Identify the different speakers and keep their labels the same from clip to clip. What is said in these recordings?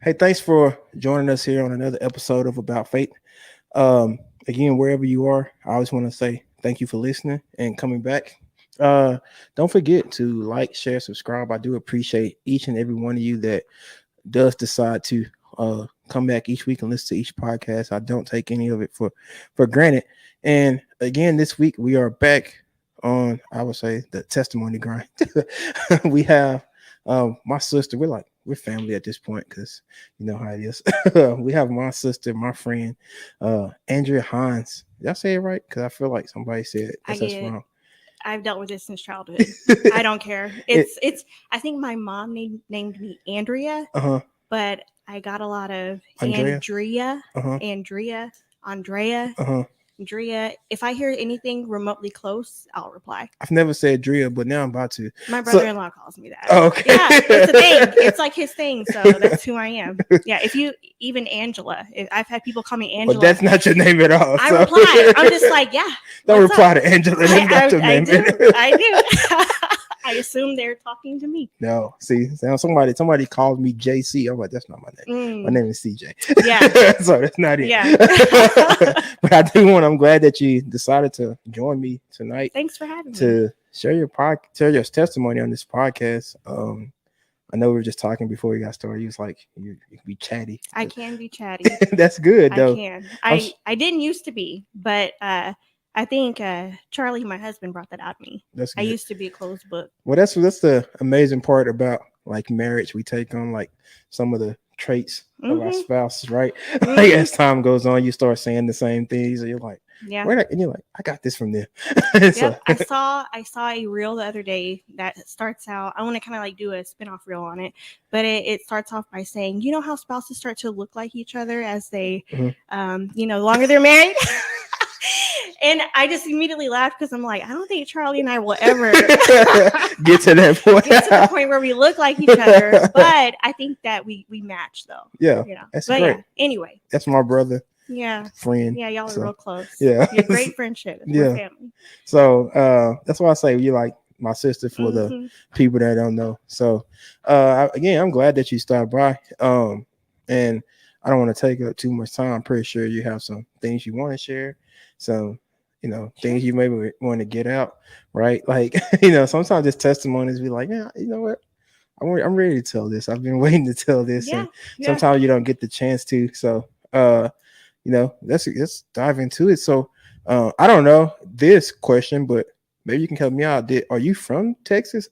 Speaker 1: Hey, thanks for joining us here on another episode of About Faith. Again, wherever you are, I always want to say thank you for listening and coming back. Uh, don't forget to like, share, subscribe. I do appreciate each and every one of you that does decide to come back each week and listen to each podcast. I don't take any of it for granted. And again, this week we are back on, I would say, the testimony grind. We have my sister. We're family at this point because you know how it is. We have my sister, my friend, Andrea Hines. Did I say it right? Because I feel like somebody said that's wrong.
Speaker 2: I've dealt with this since childhood. I don't care. It's. I think my mom named me Andrea, but I got a lot of Andrea, Andrea. Drea, if I hear anything remotely close, I'll reply.
Speaker 1: I've never said Drea, but now I'm about to.
Speaker 2: My brother-in-law calls me that.
Speaker 1: Oh, okay.
Speaker 2: Yeah, it's a thing. It's like his thing, so that's who I am. Yeah, even Angela. I've had people call me Angela.
Speaker 1: But that's not your name at all.
Speaker 2: I reply. I'm just like, yeah.
Speaker 1: Don't reply to Angela. That's not your name.
Speaker 2: I do. I assume they're talking to me.
Speaker 1: No, see, somebody called me JC. I'm like, that's not my name. My name is CJ.
Speaker 2: Yeah.
Speaker 1: So that's not it.
Speaker 2: Yeah.
Speaker 1: But I'm glad that you decided to join me tonight.
Speaker 2: Thanks for having me.
Speaker 1: To share your testimony on this podcast. I know we were just talking before we got started. You was like, you can be chatty.
Speaker 2: I can be chatty.
Speaker 1: That's good, though.
Speaker 2: I can. I didn't used to be, but I think Charlie, my husband, brought that out of me. I used to be a closed book.
Speaker 1: Well, that's the amazing part about like marriage. We take on like some of the traits of our spouses, right? Like as time goes on, you start saying the same things, and you're like,
Speaker 2: yeah.
Speaker 1: And you're like, I got this from them.
Speaker 2: Yep. I saw a reel the other day that starts out. I want to kind of like do a spinoff reel on it, but it starts off by saying, you know how spouses start to look like each other as they, the longer they're married. And I just immediately laughed because I'm like, I don't think Charlie and I will ever
Speaker 1: get to that point.
Speaker 2: Get to the point where we look like each other. But I think that we match though.
Speaker 1: Yeah. That's great. Yeah,
Speaker 2: anyway.
Speaker 1: That's my brother.
Speaker 2: Yeah.
Speaker 1: Friend.
Speaker 2: Yeah, y'all are real close.
Speaker 1: Yeah.
Speaker 2: You're great friendship. We're family.
Speaker 1: So that's why I say you're like my sister for the people that don't know. So again, I'm glad that you stopped by. And I don't want to take up too much time. I'm pretty sure you have some things you want to share. Some things you maybe want to get out, right? Like, sometimes just testimonies be like, yeah, you know what? I'm ready to tell this. I've been waiting to tell this. And sometimes you don't get the chance to. So, let's dive into it. So, I don't know this question, but maybe you can help me out. Are you from Texas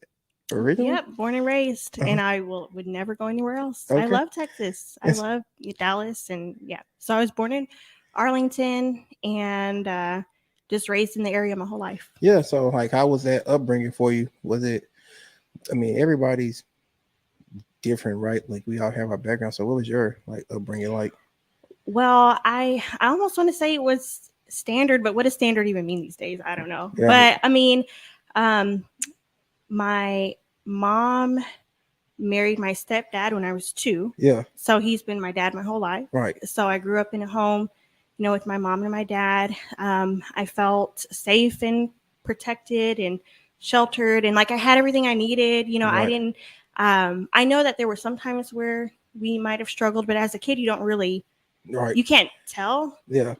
Speaker 1: originally?
Speaker 2: Yep, born and raised, and I would never go anywhere else. Okay. I love Texas. I love Dallas, and so I was born in Arlington and just raised in the area my whole life.
Speaker 1: Yeah. So like, how was that upbringing for you? Was it, everybody's different, right? Like we all have our background. So what was your like upbringing like?
Speaker 2: Well, I almost want to say it was standard, but what does standard even mean these days? I don't know. Yeah. But my mom married my stepdad when I was 2.
Speaker 1: Yeah.
Speaker 2: So he's been my dad my whole life.
Speaker 1: Right.
Speaker 2: So I grew up in a home, with my mom and my dad. I felt safe and protected and sheltered, and like I had everything I needed. Right. I didn't. I know that there were some times where we might have struggled, but as a kid, you don't really. Right. You can't tell.
Speaker 1: Yeah.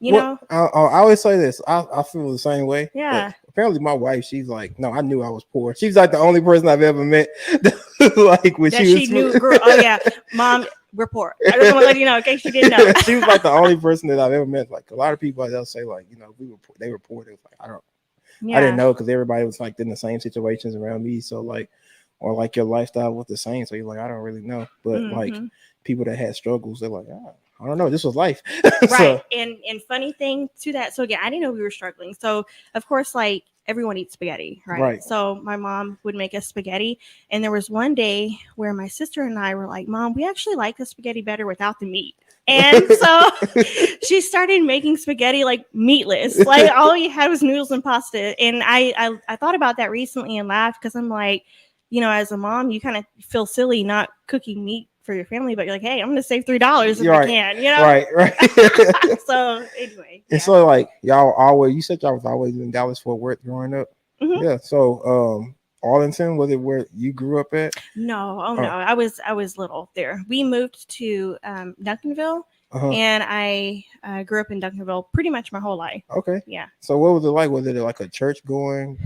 Speaker 1: I always say this. I feel the same way.
Speaker 2: Yeah.
Speaker 1: Apparently, my wife, she's like, no, I knew I was poor. She's like the only person I've ever met like when she
Speaker 2: knew. Oh yeah, Mom, we're poor. I just want to let you know in case you didn't know.
Speaker 1: She was like the only person that I've ever met. Like a lot of people, they'll say like, they were poor. They was like, I didn't know because everybody was like in the same situations around me. So like, or like your lifestyle was the same. So you're like, I don't really know. But like people that had struggles, they're like, I don't know. This was life.
Speaker 2: Right. So, and funny thing to that. So again, I didn't know we were struggling. So of course, like everyone eats spaghetti, right? So my mom would make us spaghetti. And there was one day where my sister and I were like, Mom, we actually like the spaghetti better without the meat. And so she started making spaghetti like meatless. Like all you had was noodles and pasta. And I thought about that recently and laughed because I'm like, as a mom, you kind of feel silly not cooking meat for your family, but you're like, hey, I'm gonna save $3 if I can,
Speaker 1: Right.
Speaker 2: So anyway.
Speaker 1: And so like you said y'all was always in Dallas Fort Worth growing up.
Speaker 2: Mm-hmm.
Speaker 1: Yeah. So Arlington? Was it where you grew up at?
Speaker 2: No, oh no, I was little there. We moved to Duncanville, and I grew up in Duncanville pretty much my whole life.
Speaker 1: Okay.
Speaker 2: Yeah.
Speaker 1: So what was it like? Was it like a church going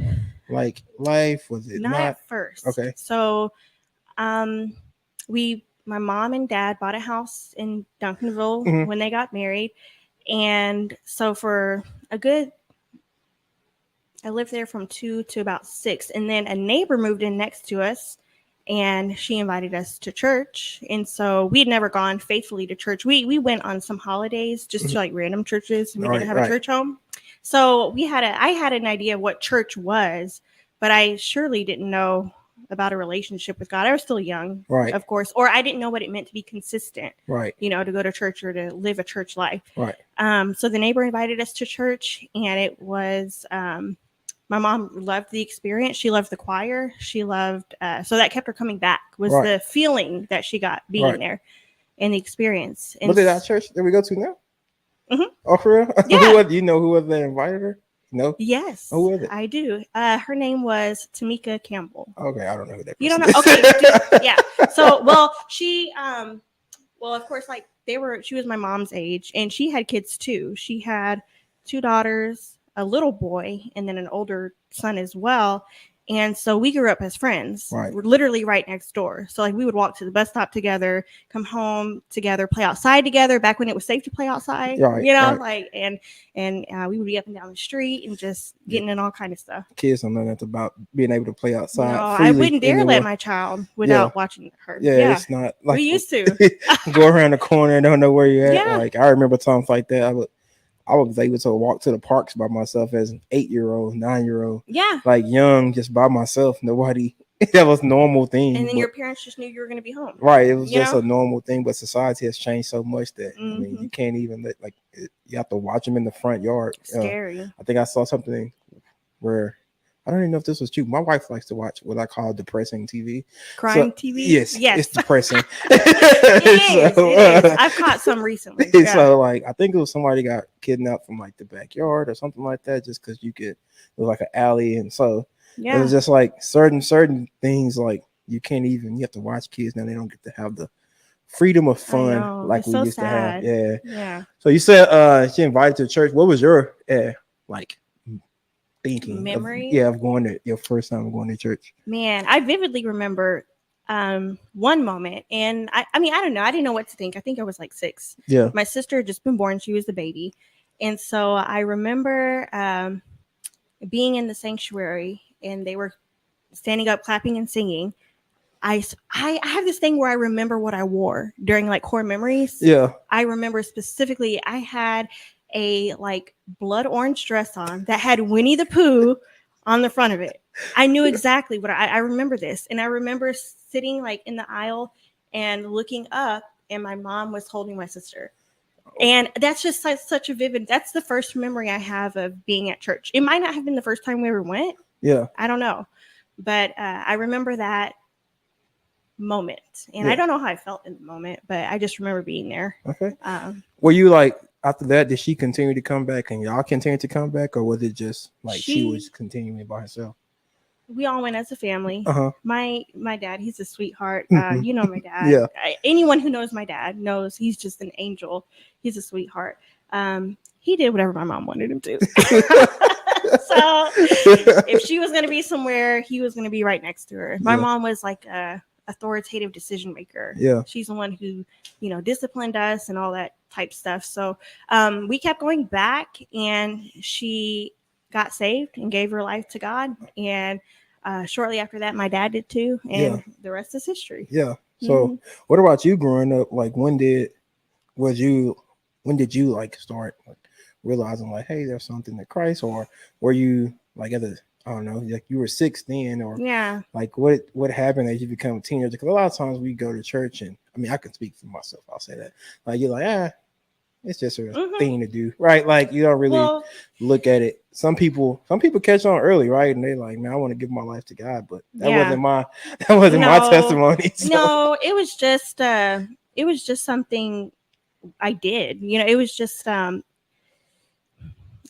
Speaker 1: like life? Was it
Speaker 2: Not
Speaker 1: not?
Speaker 2: at first.
Speaker 1: Okay.
Speaker 2: So, my mom and dad bought a house in Duncanville when they got married, and so for a good, I lived there from 2 to about 6, and then a neighbor moved in next to us, and she invited us to church. And so we had never gone faithfully to church. We went on some holidays, just to like random churches, and we didn't have a church home. So I had an idea of what church was, but I surely didn't know about a relationship with God. I was still young, of course, or I didn't know what it meant to be consistent, you know, to go to church or to live a church life. So the neighbor invited us to church, and it was, my mom loved the experience. She loved the choir. She loved, so that kept her coming back, was the feeling that she got being there and the experience. And
Speaker 1: was it that church that we go to now? Oh, for real?
Speaker 2: Yeah.
Speaker 1: You know who was that invited her? No.
Speaker 2: Yes.
Speaker 1: Who was it?
Speaker 2: I do. Her name was Tamika Campbell.
Speaker 1: Okay, I don't know who that.
Speaker 2: You don't know? Okay. Yeah. So, well, she, well, of course, like she was my mom's age, and she had kids too. She had 2 daughters, a little boy, and then an older son as well. And so we grew up as friends. We're literally right next door. So like we would walk to the bus stop together, come home together, play outside together back when it was safe to play outside, you know, like, and we would be up and down the street and just getting in all kind of stuff.
Speaker 1: Kids don't know nothing about being able to play outside.
Speaker 2: No, I wouldn't dare let my child without watching her.
Speaker 1: Yeah, it's not like
Speaker 2: we used to
Speaker 1: go around the corner and don't know where you're at. Like I remember times like that. I was able to walk to the parks by myself as an 8-year-old, 9-year-old. Yeah. Like young, just by myself. Nobody, that was a normal thing.
Speaker 2: And then your parents just knew you were going to be home.
Speaker 1: Right. It was just a normal thing. But society has changed so much that, I mean, you can't even you have to watch them in the front yard.
Speaker 2: Scary.
Speaker 1: I think I saw something where, I don't even know if this was true. My wife likes to watch what I call depressing TV.
Speaker 2: Crime TV?
Speaker 1: Yes. It's depressing.
Speaker 2: It is. I've caught some recently. Yeah.
Speaker 1: So like, I think it was somebody got kidnapped from like the backyard or something like that, just because it was like an alley. And so it was just like certain things, like you have to watch kids now. They don't get to have the freedom of fun like we used to have. Yeah. So you said she invited to church. What was your like thinking
Speaker 2: memory
Speaker 1: of going to your first time going to church?
Speaker 2: Man, I vividly remember one moment, and I mean, I don't know, I didn't know what to think. I think I was like 6. My sister had just been born. She was the baby. And so I remember being in the sanctuary, and they were standing up, clapping and singing. I have this thing where I remember what I wore during like core memories. I remember specifically I had a like blood orange dress on that had Winnie the Pooh on the front of it. I knew exactly what I remember this. And I remember sitting like in the aisle and looking up, and my mom was holding my sister. And that's just such a vivid, that's the first memory I have of being at church. It might not have been the first time we ever went. I don't know. But I remember that moment. And I don't know how I felt in the moment, but I just remember being there.
Speaker 1: Okay. Were you like, after that, did she continue to come back and y'all continue to come back, or was it just like she was continuing by herself?
Speaker 2: We all went as a family. My dad, he's a sweetheart. You know my dad. Anyone who knows my dad knows he's just an angel. He's a sweetheart. He did whatever my mom wanted him to. So if she was going to be somewhere, he was going to be right next to her. My mom was like a authoritative decision maker. She's the one who, you know, disciplined us and all that type stuff. So we kept going back, and she got saved and gave her life to God. And shortly after that, my dad did too. And the rest is history.
Speaker 1: So what about you growing up? Like when did you like start like realizing like, hey, there's something to Christ? Or were you like I don't know, like you were 6 then, or like what happened as you become a teenager? Because a lot of times we go to church, and I mean, I can speak for myself. I'll say that. Like you're like, it's just a thing to do, right? Like you don't really look at it. Some people catch on early, right? And they're like, man, I want to give my life to God, but that wasn't my testimony. So.
Speaker 2: No, it was just something I did. You know, it was just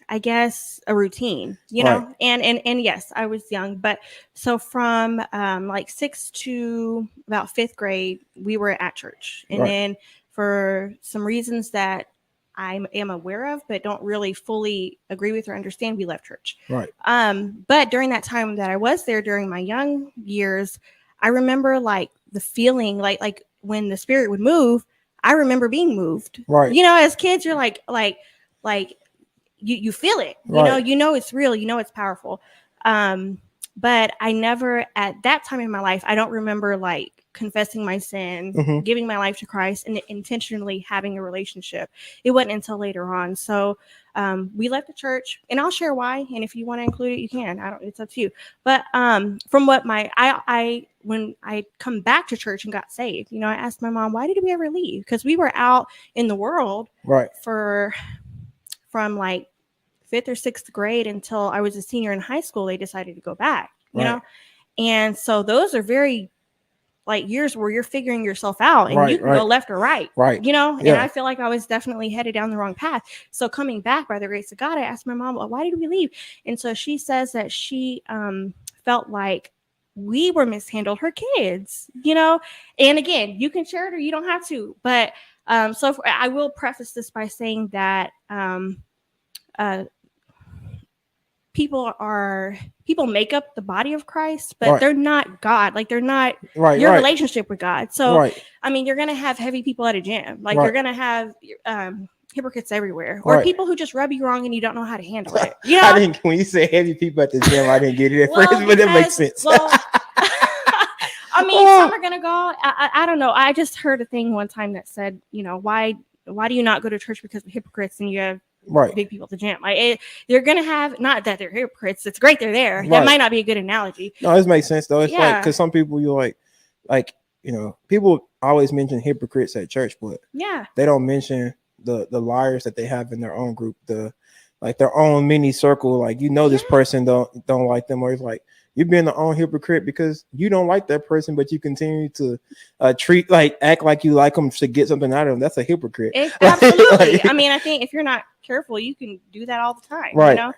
Speaker 2: I guess, a routine, you know, and yes, I was young, but so from like 6th to about 5th grade, we were at church. And then for some reasons that I am aware of, but don't really fully agree with or understand, we left church. But during that time that I was there during my young years, I remember like the feeling like when the Spirit would move, I remember being moved. You know, as kids, you're like you feel it, you know, it's real, you know, it's powerful. But I never, at that time in my life, I don't remember like confessing my sin, giving my life to Christ, and intentionally having a relationship. It wasn't until later on. So we left the church, and I'll share why. And if you want to include it, you can. It's up to you. But from what I when I come back to church and got saved, you know, I asked my mom, why did we ever leave? Because we were out in the world from like 5th or 6th grade until I was a senior in high school. They decided to go back, you know? And so those are very like years where you're figuring yourself out, and you can go left or right, you know? And I feel like I was definitely headed down the wrong path. So coming back by the grace of God, I asked my mom, well, why did we leave? And so she says that she felt like we were mishandled her kids, you know? And again, you can share it or you don't have to, but so I will preface this by saying that people make up the body of Christ, but they're not God. Like they're not your relationship with God. So I mean, you're gonna have heavy people at a gym. Like you're gonna have hypocrites everywhere, or people who just rub you wrong and you don't know how to handle it. You know,
Speaker 1: I didn't. When you say heavy people at the gym, I didn't get it at first, but that makes sense.
Speaker 2: I mean, some are gonna go. I don't know. I just heard a thing one time that said, you know, why do you not go to church because of hypocrites, and you have big people at the gym? Like they're gonna have, not that they're hypocrites. It's great they're there. That might not be a good analogy.
Speaker 1: No, this makes sense though. It's like, because some people you like you know, people always mention hypocrites at church, but they don't mention the liars that they have in their own group, like their own mini circle. Like, you know, this person don't like them, or it's like you're being the own hypocrite because you don't like that person, but you continue to act like you like them to get something out of them. That's a hypocrite.
Speaker 2: Absolutely. I mean, I think if you're not careful, you can do that all the time. You know.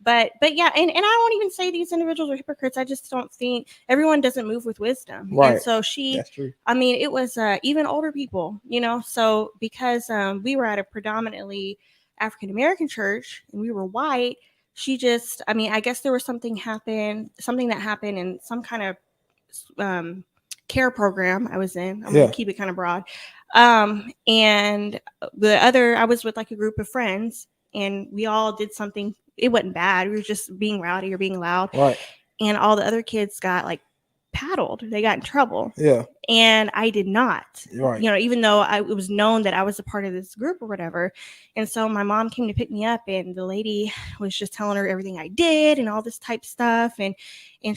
Speaker 2: But yeah, and I won't even say these individuals are hypocrites. I just don't think everyone doesn't move with wisdom. And so that's true. I mean, it was even older people, you know. So because we were at a predominantly African American church and we were white, she just, I mean, I guess there was something that happened in some kind of care program I was in. I'm gonna keep it kind of broad. And I was with like a group of friends, and we all did something. It wasn't bad. We were just being rowdy or being loud. And all the other kids got like paddled. They got in trouble. And I did not. You know, even though it was known that I was a part of this group or whatever. And so my mom came to pick me up, and the lady was just telling her everything I did and all this type stuff. And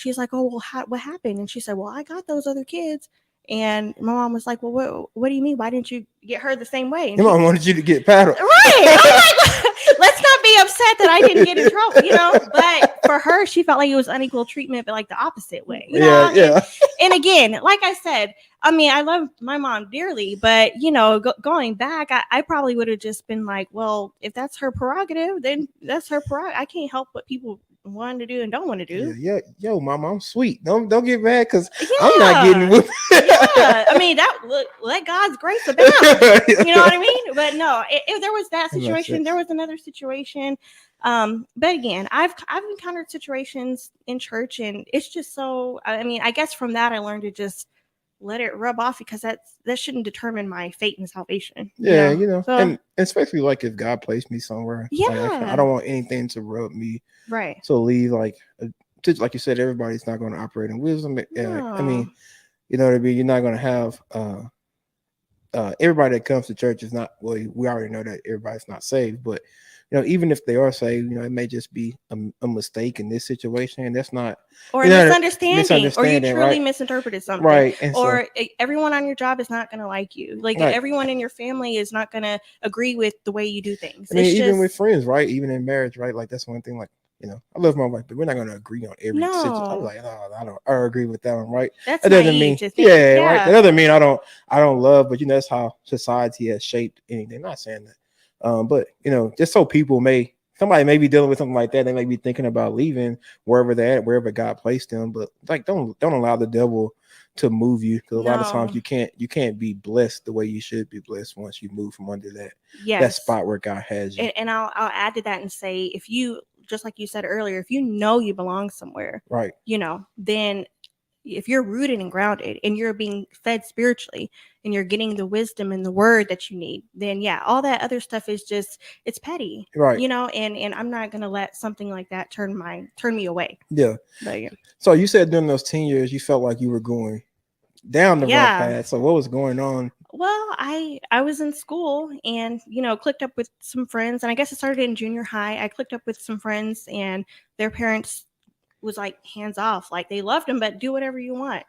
Speaker 2: she's like, oh, well, what happened? And she said, well, I got those other kids. And my mom was like, well, what do you mean? Why didn't you get her the same way? And
Speaker 1: your mom wanted you to get paddled.
Speaker 2: Let's not be upset that I didn't get in trouble, you know. But for her, she felt like it was unequal treatment, but like the opposite way. You know? And again, like I said, I mean, I love my mom dearly, but you know, going back, I probably would have just been like, well, if that's her prerogative, then that's her prerogative. I can't help what people want to do and don't want to do.
Speaker 1: Yo, mama, I'm sweet. Don't get mad because I'm not getting with.
Speaker 2: I mean, let God's grace abound. You know what I mean? But no, if there was that situation, there was another situation. But again, I've encountered situations in church, and it's just so. I mean, I guess from that I learned to just let it rub off, because that shouldn't determine my fate and salvation.
Speaker 1: You know? So, and especially like if God placed me somewhere. I don't want anything to rub me. So leave, like you said, everybody's not going to operate in wisdom. No. I mean, you know what I mean? You're not going to have everybody that comes to church is not, well, we already know that everybody's not saved, but you know, even if they are saved, you know, it may just be a mistake in this situation, and that's not,
Speaker 2: or a misunderstanding, or you truly misinterpreted something, and or everyone on your job is not going to like you, like everyone in your family is not going to agree with the way you do things.
Speaker 1: I mean, even with friends, right? Even in marriage, right? Like that's one thing. Like, you know, I love my wife, but we're not going to agree on every situation. I'm like, oh, I don't agree with that one, right?
Speaker 2: That doesn't mean,
Speaker 1: right? That doesn't mean I don't love, but you know, that's how society has shaped anything. Not saying that. But you know, just so people may somebody may be dealing with something like that. They may be thinking about leaving wherever they're at, wherever God placed them. But like, don't allow the devil to move you, because a lot of times
Speaker 2: No.
Speaker 1: you can't be blessed the way you should be blessed once you move from under that
Speaker 2: Yes.
Speaker 1: spot where God has you.
Speaker 2: And I'll add to that and say, if you, just like you said earlier, if you know you belong somewhere,
Speaker 1: Right.
Speaker 2: then if you're rooted and grounded and you're being fed spiritually and you're getting the wisdom and the word that you need, then yeah, all that other stuff is just, it's petty,
Speaker 1: Right.
Speaker 2: And I'm not going to let something like that turn me away.
Speaker 1: Yeah.
Speaker 2: But yeah.
Speaker 1: So you said during those 10 years, you felt like you were going down the wrong path. So what was going on?
Speaker 2: Well, I was in school and, clicked up with some friends, and I guess it started in junior high. I clicked up with some friends and their parents was like hands off, like they loved him, but do whatever you want,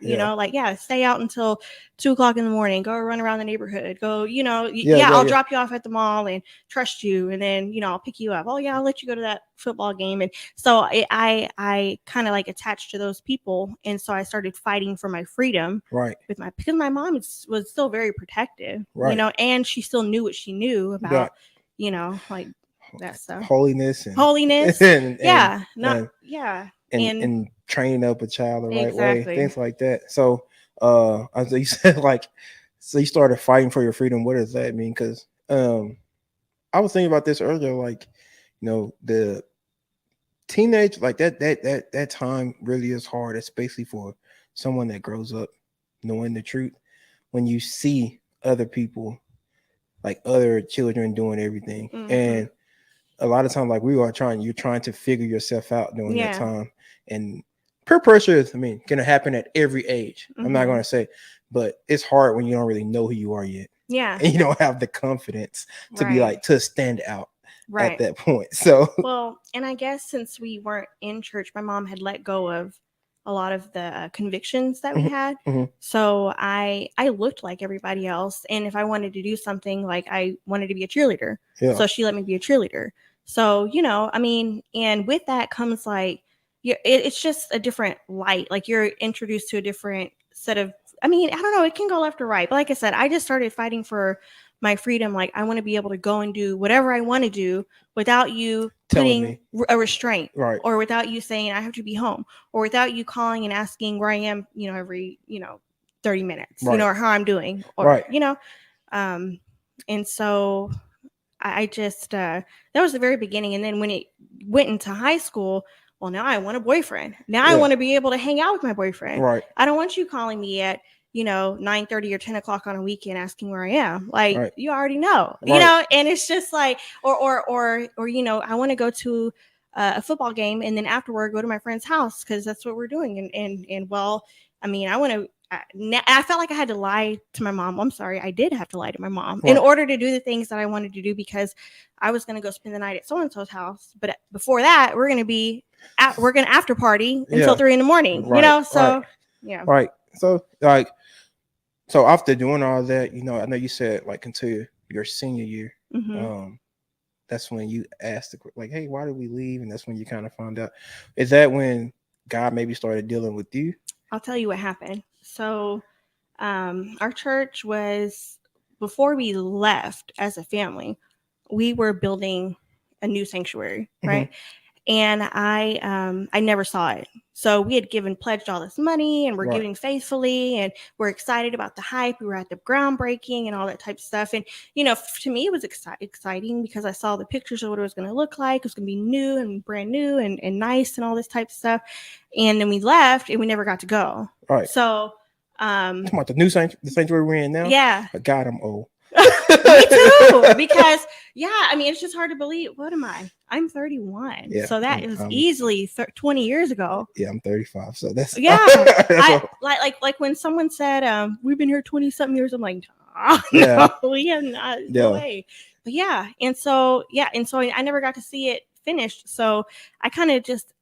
Speaker 2: stay out until 2 o'clock in the morning, go run around the neighborhood, go, I'll drop you off at the mall and trust you, and then I'll pick you up. Oh yeah, I'll let you go to that football game. And so I kind of like attached to those people, and so I started fighting for my freedom,
Speaker 1: right,
Speaker 2: because my mom was still very protective,
Speaker 1: right,
Speaker 2: and she still knew what she knew about, like that stuff,
Speaker 1: holiness and and training up a child the right way, things like that. So as you said, like, so you started fighting for your freedom. What does that mean? Because I was thinking about this earlier, like, the teenage, like that time really is hard, especially for someone that grows up knowing the truth. When you see other people, like other children doing everything, and a lot of times, like, you're trying to figure yourself out during that time. And peer pressure is, gonna happen at every age. I'm not gonna say, but it's hard when you don't really know who you are yet.
Speaker 2: Yeah.
Speaker 1: And you don't have the confidence to be like, to stand out at that point. So,
Speaker 2: well, and I guess since we weren't in church, my mom had let go of a lot of the convictions that we had. So I looked like everybody else. And if I wanted to do something, like I wanted to be a cheerleader. So she let me be a cheerleader. So, and with that comes like, it's just a different light. Like you're introduced to a different set of, I don't know, it can go left or right. But like I said, I just started fighting for my freedom. Like I want to be able to go and do whatever I want to do without you putting a restraint,
Speaker 1: right,
Speaker 2: or without you saying I have to be home, or without you calling and asking where I am, every, 30 minutes,
Speaker 1: right,
Speaker 2: or how I'm doing, or,
Speaker 1: right.
Speaker 2: And so I just, that was the very beginning. And then when it went into high school, well, now I want a boyfriend. Now I want to be able to hang out with my boyfriend.
Speaker 1: Right.
Speaker 2: I don't want you calling me at, 9:30 or 10 o'clock on a weekend asking where I am. Like, you already know, and it's just like, or, I want to go to a football game and then afterward go to my friend's house because that's what we're doing. And well, I want to, I felt like I had to lie to my mom. I'm sorry, I did have to lie to my mom in order to do the things that I wanted to do, because I was going to go spend the night at so-and-so's house. But before that, we're going to after party until 3 a.m, so yeah.
Speaker 1: Right. So like, so after doing all that, I know you said like until your senior year, that's when you asked like, hey, why did we leave? And that's when you kind of found out. Is that when God maybe started dealing with you?
Speaker 2: I'll tell you what happened. So our church was, before we left as a family, we were building a new sanctuary, right? And I never saw it. So we had pledged all this money, and we're giving faithfully, and we're excited about the hype. We were at the groundbreaking and all that type of stuff. And, to me, it was exciting because I saw the pictures of what it was going to look like. It was going to be new and brand new and nice and all this type of stuff. And then we left and we never got to go.
Speaker 1: Right.
Speaker 2: So,
Speaker 1: talking about the sanctuary we're in now?
Speaker 2: Yeah.
Speaker 1: But God, I'm old.
Speaker 2: Me too, because it's just hard to believe. What am I? I'm 31. Yeah, so that is easily 20 years ago.
Speaker 1: Yeah, I'm 35. So that's
Speaker 2: like when someone said, we've been here 20 something years. I'm like, no, we have not. No way. But and so I never got to see it finished. So I kind of just,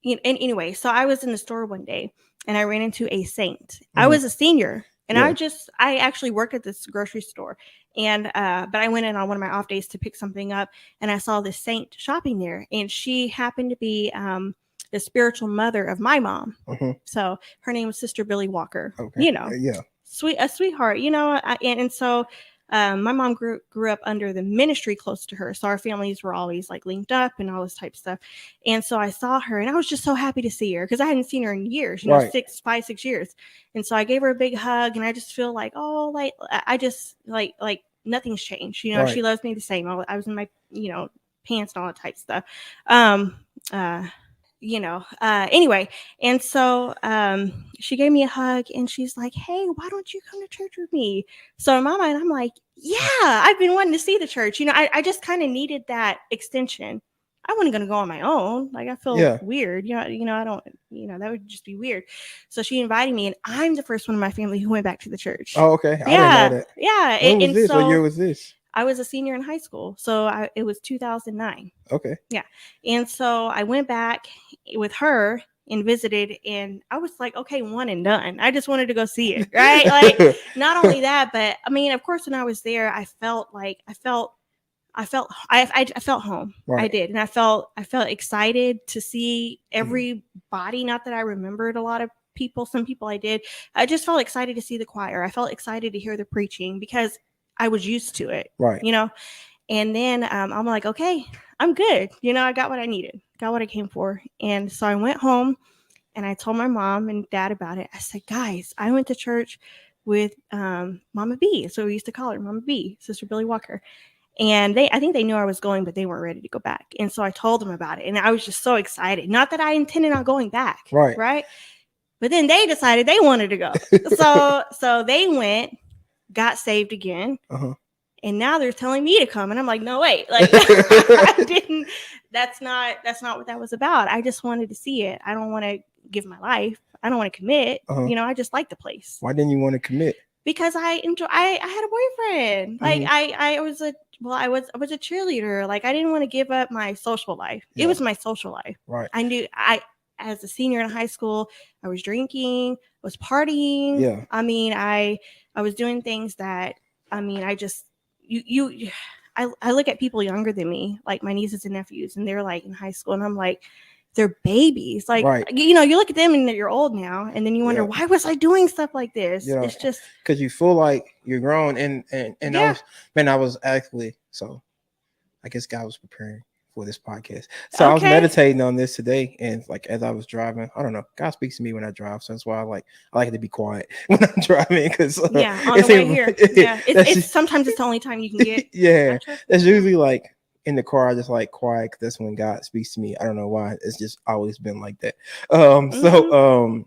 Speaker 2: and anyway, so I was in the store one day and I ran into a saint. I was a senior. And I actually worked at this grocery store, and but I went in on one of my off days to pick something up, and I saw this saint shopping there, and she happened to be the spiritual mother of my mom. So her name was Sister Billy Walker. Okay. A sweetheart. And so my mom grew up under the ministry close to her. So our families were always like linked up and all this type of stuff. And so I saw her and I was just so happy to see her because I hadn't seen her in years, you know, 6 years. And so I gave her a big hug and I just feel like, oh, like I just like nothing's changed. You know, she loves me the same. I was in my, you know, pants and all that type of stuff. Anyway, and so she gave me a hug and she's like, hey, why don't you come to church with me? So in my mind, I'm like, yeah, I've been wanting to see the church. You know, I just kind of needed that extension. I wasn't going to go on my own. Like, I feel weird. I don't, that would just be weird. So she invited me and I'm the first one in my family who went back to the church.
Speaker 1: Oh, okay. I didn't know that.
Speaker 2: Yeah.
Speaker 1: When was this? What year was this?
Speaker 2: I was a senior in high school. So it was 2009.
Speaker 1: Okay.
Speaker 2: Yeah. And so I went back with her and visited and I was like, okay, one and done. I just wanted to go see it. Right. Like, not only that, but I mean, of course, when I was there, I felt home. Right. I did. And I felt excited to see everybody. Not that I remembered a lot of people. Some people I did. I just felt excited to see the choir. I felt excited to hear the preaching because I was used to it. Right. You know, and then I'm like, okay, I'm good. You know, I got what I needed, got what I came for. And so I went home and I told my mom and dad about it. I said, guys, I went to church with Mama B. So we used to call her Mama B, Sister Billy Walker. And I think they knew I was going, but they weren't ready to go back. And so I told them about it. And I was just so excited. Not that I intended on going back. Right. But then they decided they wanted to go. So they went, got saved again. Uh-huh. And now they're telling me to come. And I'm like, no, wait, like I didn't, that's not what that was about. I just wanted to see it. I don't want to give my life. I don't want to commit. Uh-huh. You know, I just like the place.
Speaker 1: Why didn't you want to commit?
Speaker 2: Because I had a boyfriend. Like I was a cheerleader. Like I didn't want to give up my social life. Yeah. It was my social life. Right. I knew as a senior in high school, I was drinking, was partying. Yeah. I mean, I was doing things that, I mean, I just, I look at people younger than me, like my nieces and nephews, and they're like in high school, and I'm like, they're babies. Like, you know, you look at them and you're old now, and then you wonder, why was I doing stuff like this? You know, it's just
Speaker 1: because you feel like you're grown, and I was actually, so I guess God was preparing for this podcast. So I was meditating on this today, and like as I was driving, I don't know, God speaks to me when I drive, so that's why I like it to be quiet when I'm driving, because
Speaker 2: on the way here, it's sometimes it's the only time you can get.
Speaker 1: That's usually like in the car. I just like quiet, because that's when God speaks to me. I don't know why. It's just always been like that. So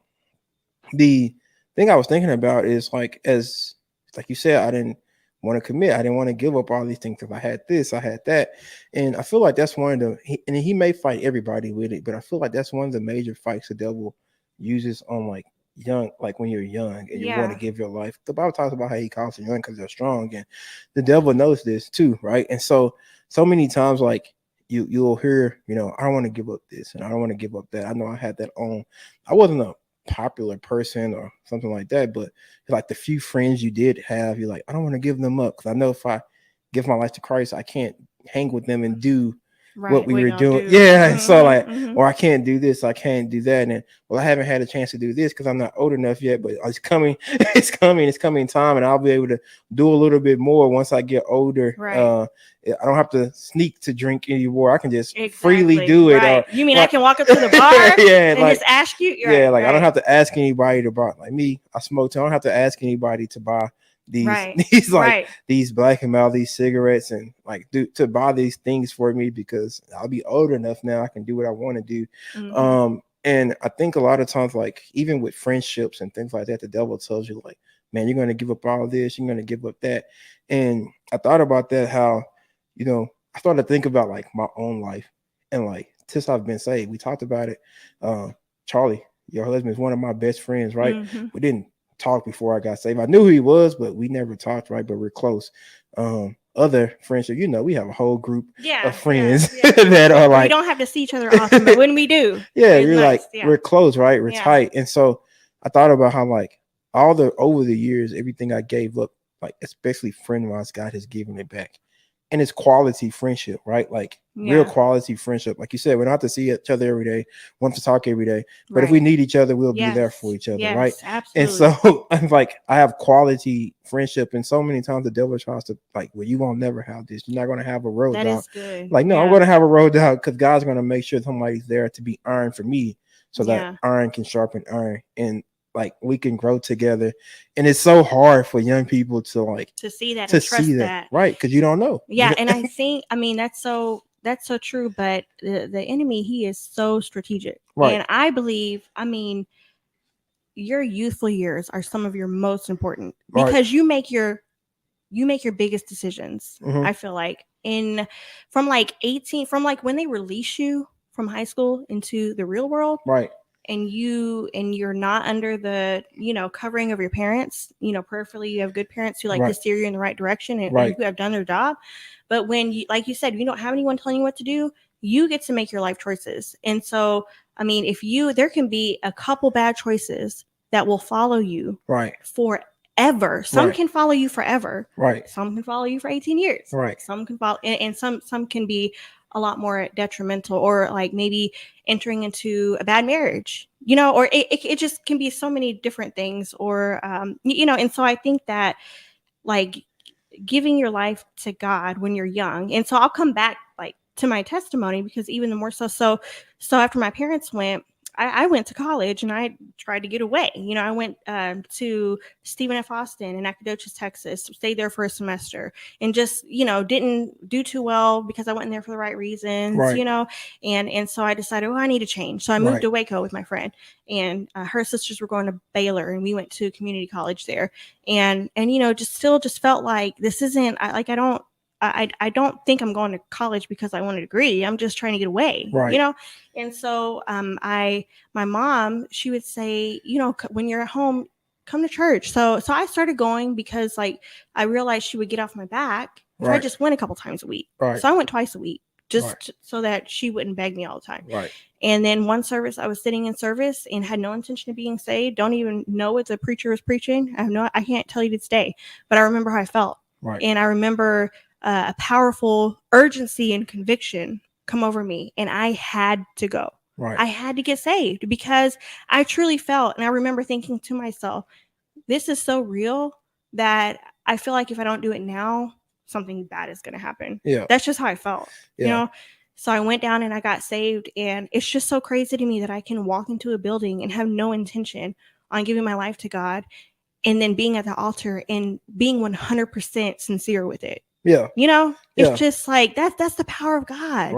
Speaker 1: the thing I was thinking about is like you said, I didn't want to commit. I didn't want to give up all these things. If I had this, I had that. And I feel like that's one of the, and he may fight everybody with it, but I feel like that's one of the major fights the devil uses on like young, like when you're young and you want to give your life. The Bible talks about how he calls them young because they're strong, and the devil knows this too, right? And so many times, like you'll hear, you know, I don't want to give up this and I don't want to give up that. I know I had that on. I wasn't a popular person or something like that, but like the few friends you did have, you're like, I don't want to give them up, because I know if I give my life to Christ, I can't hang with them and do what we were doing. And so like, or I can't do this, I can't do that, and well, I haven't had a chance to do this because I'm not old enough yet, but it's coming time, and I'll be able to do a little bit more once I get older. I don't have to sneak to drink anymore. I can just freely do it.
Speaker 2: You mean I can walk up to the bar and just ask you?
Speaker 1: I don't have to ask anybody to buy, like me, I smoke too. I don't have to ask anybody to buy these Black and Mild, these cigarettes, and like to buy these things for me, because I'll be old enough now. I can do what I want to do. And I think a lot of times, like even with friendships and things like that, the devil tells you like, man, you're going to give up all this, you're going to give up that. And I thought about that, how, you know, I started to think about like my own life, and like since I've been saved, we talked about it. Charlie, your husband, is one of my best friends, right? We didn't talk before I got saved. I knew who he was, but we never talked, right? But we're close. Other friendship, you know, we have a whole group of friends that are like,
Speaker 2: we don't have to see each other often, but when we do,
Speaker 1: you're nice. Like we're close, right? We're tight. And so I thought about how like over the years, everything I gave up, like especially friend wise, God has given it back, and it's quality friendship, right? Like real quality friendship. Like you said, we don't have to see each other every day, want to talk every day, but if we need each other, we'll be there for each other, right?
Speaker 2: Absolutely.
Speaker 1: And so like I have quality friendship, and so many times the devil tries to like, well, you won't never have this, you're not going to have a road dog.
Speaker 2: Is good.
Speaker 1: Like, no, I'm going to have a road dog because God's going to make sure somebody's there to be iron for me, so that iron can sharpen iron, and like we can grow together. And it's so hard for young people to like
Speaker 2: to see that, to trust that,
Speaker 1: right? Because you don't know.
Speaker 2: And I think, I mean, that's so true. But the enemy, he is so strategic, right? And I believe, I mean, your youthful years are some of your most important, because you make your biggest decisions. I feel like from like 18, from like when they release you from high school into the real world, right? And you're not under the covering of your parents. Prayerfully, you have good parents who like to steer you in the right direction, and who have done their job. But when you, like you said, you don't have anyone telling you what to do, you get to make your life choices. And so, I mean, there can be a couple bad choices that will follow you forever. Some can follow you forever. Right. Some can follow you for 18 years. Right. Some can follow, and some can be a lot more detrimental, or like maybe entering into a bad marriage, or it just can be so many different things, or and so I think that like giving your life to God when you're young. And so I'll come back like to my testimony, because even the more so after my parents went, I went to college and I tried to get away. I went to Stephen F. Austin in Nacogdoches, Texas, stayed there for a semester, and just, didn't do too well because I wasn't there for the right reasons, and so I decided, I need to change. So I moved to Waco with my friend, and her sisters were going to Baylor, and we went to community college there. And just felt like this isn't, I don't think I'm going to college because I want a degree. I'm just trying to get away, And so my mom, she would say, when you're at home, come to church. So I started going because like I realized she would get off my back if I just went a couple times a week. So I went twice a week, just so that she wouldn't beg me all the time. And then one service, I was sitting in service and had no intention of being saved. Don't even know what the preacher was preaching. I can't tell you to this day, but I remember how I felt. And I remember a powerful urgency and conviction come over me, and I had to go. I had to get saved, because I truly felt, and I remember thinking to myself, this is so real that I feel like if I don't do it now, something bad is going to happen. That's just how I felt, So I went down and I got saved, and it's just so crazy to me that I can walk into a building and have no intention on giving my life to God, and then being at the altar and being 100% sincere with it. It's just like that's the power of God.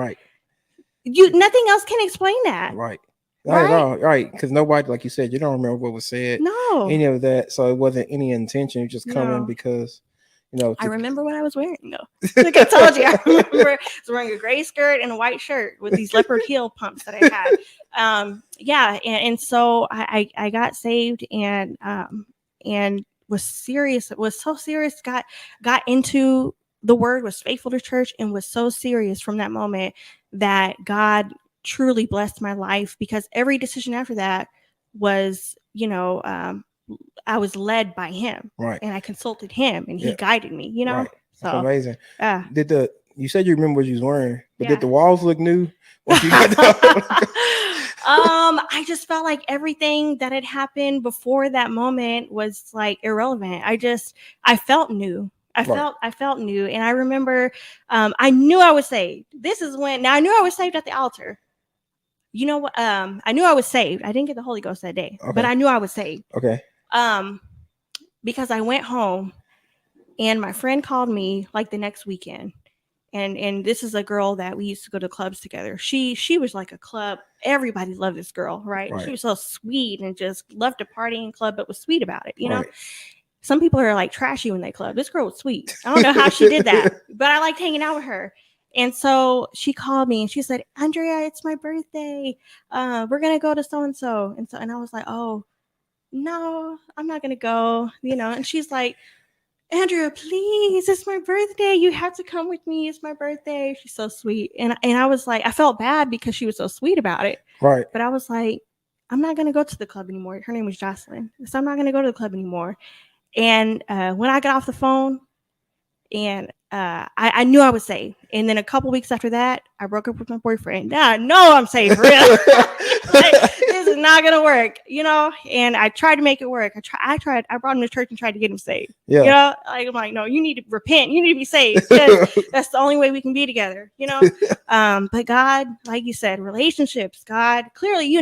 Speaker 2: Nothing else can explain that.
Speaker 1: Right. Because nobody, like you said, you don't remember what was said. No. Any of that. So it wasn't any intention. You just come in because,
Speaker 2: I remember what I was wearing, though. Like I told you, I remember I was wearing a gray skirt and a white shirt with these leopard heel pumps that I had. And so I got saved, and was serious. It was so serious. Got into the word, was faithful to church, and was so serious from that moment that God truly blessed my life, because every decision after that was, I was led by him, and I consulted him, and he guided me, So
Speaker 1: that's amazing. You said you remember what you was wearing, but did the walls look new?
Speaker 2: I just felt like everything that had happened before that moment was like irrelevant. I felt new. I felt new. And I remember, I knew I was saved. Now I knew I was saved at the altar. You know what? I knew I was saved. I didn't get the Holy Ghost that day, but I knew I was saved. Okay. Because I went home, and my friend called me like the next weekend. And this is a girl that we used to go to clubs together. She was like a club. Everybody loved this girl, right? She was so sweet and just loved to party in club, but was sweet about it, you know? Some people are like trashy when they club. This girl was sweet. I don't know how she did that, but I liked hanging out with her. And so she called me and she said, Andrea, it's my birthday. We're going to go to so-and-so. And I was like, oh, no, I'm not going to go, and she's like, Andrea, please, it's my birthday. You have to come with me. It's my birthday. She's so sweet. And I was like, I felt bad because she was so sweet about it. Right. But I was like, I'm not going to go to the club anymore. Her name was Jocelyn. So I'm not going to go to the club anymore. And when I got off the phone and I knew I was saved. And then a couple weeks after that, I broke up with my boyfriend. Now I know I'm saved for real. Like, this is not gonna work, and I tried to make it work. I brought him to church and tried to get him saved. Like, I'm like, no, you need to repent, you need to be saved. That's the only way we can be together. But God, like you said, relationships, God, clearly,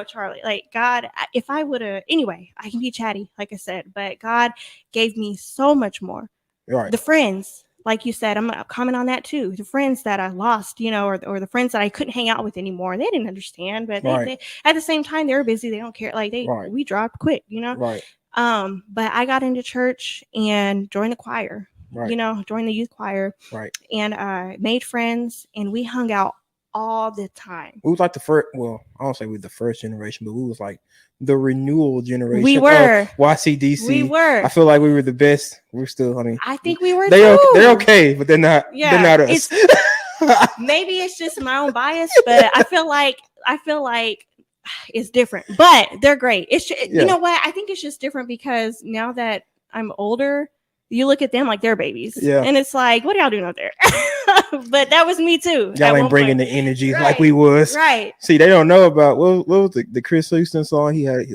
Speaker 2: Charlie, like, God, if I would have, anyway, I can be chatty, like I said, but God gave me so much more.
Speaker 1: Right.
Speaker 2: The friends, like you said, I'm gonna comment on that too. The friends that I lost, or the friends that I couldn't hang out with anymore, they didn't understand, but they at the same time, they were busy. They don't care. Like, we dropped quick,
Speaker 1: Right.
Speaker 2: But I got into church and joined the choir, joined the youth choir,
Speaker 1: right,
Speaker 2: and made friends, and we hung out all the time.
Speaker 1: We was like the first. Well, I don't say we were the first generation, but we was like the renewal generation.
Speaker 2: We were
Speaker 1: YCDC.
Speaker 2: We were.
Speaker 1: I feel like we were the best. We're still. I mean,
Speaker 2: I think we were.
Speaker 1: They're okay, but they're not. Yeah, they're not us.
Speaker 2: Maybe it's just my own bias, but I feel like it's different. But they're great. It's you know what? I think it's just different because now that I'm older, you look at them like they're babies. Yeah. And it's like, what are y'all doing out there? But that was me too.
Speaker 1: Y'all ain't bringing the energy like we was.
Speaker 2: Right.
Speaker 1: See, they don't know about what was the Chris Houston song. He had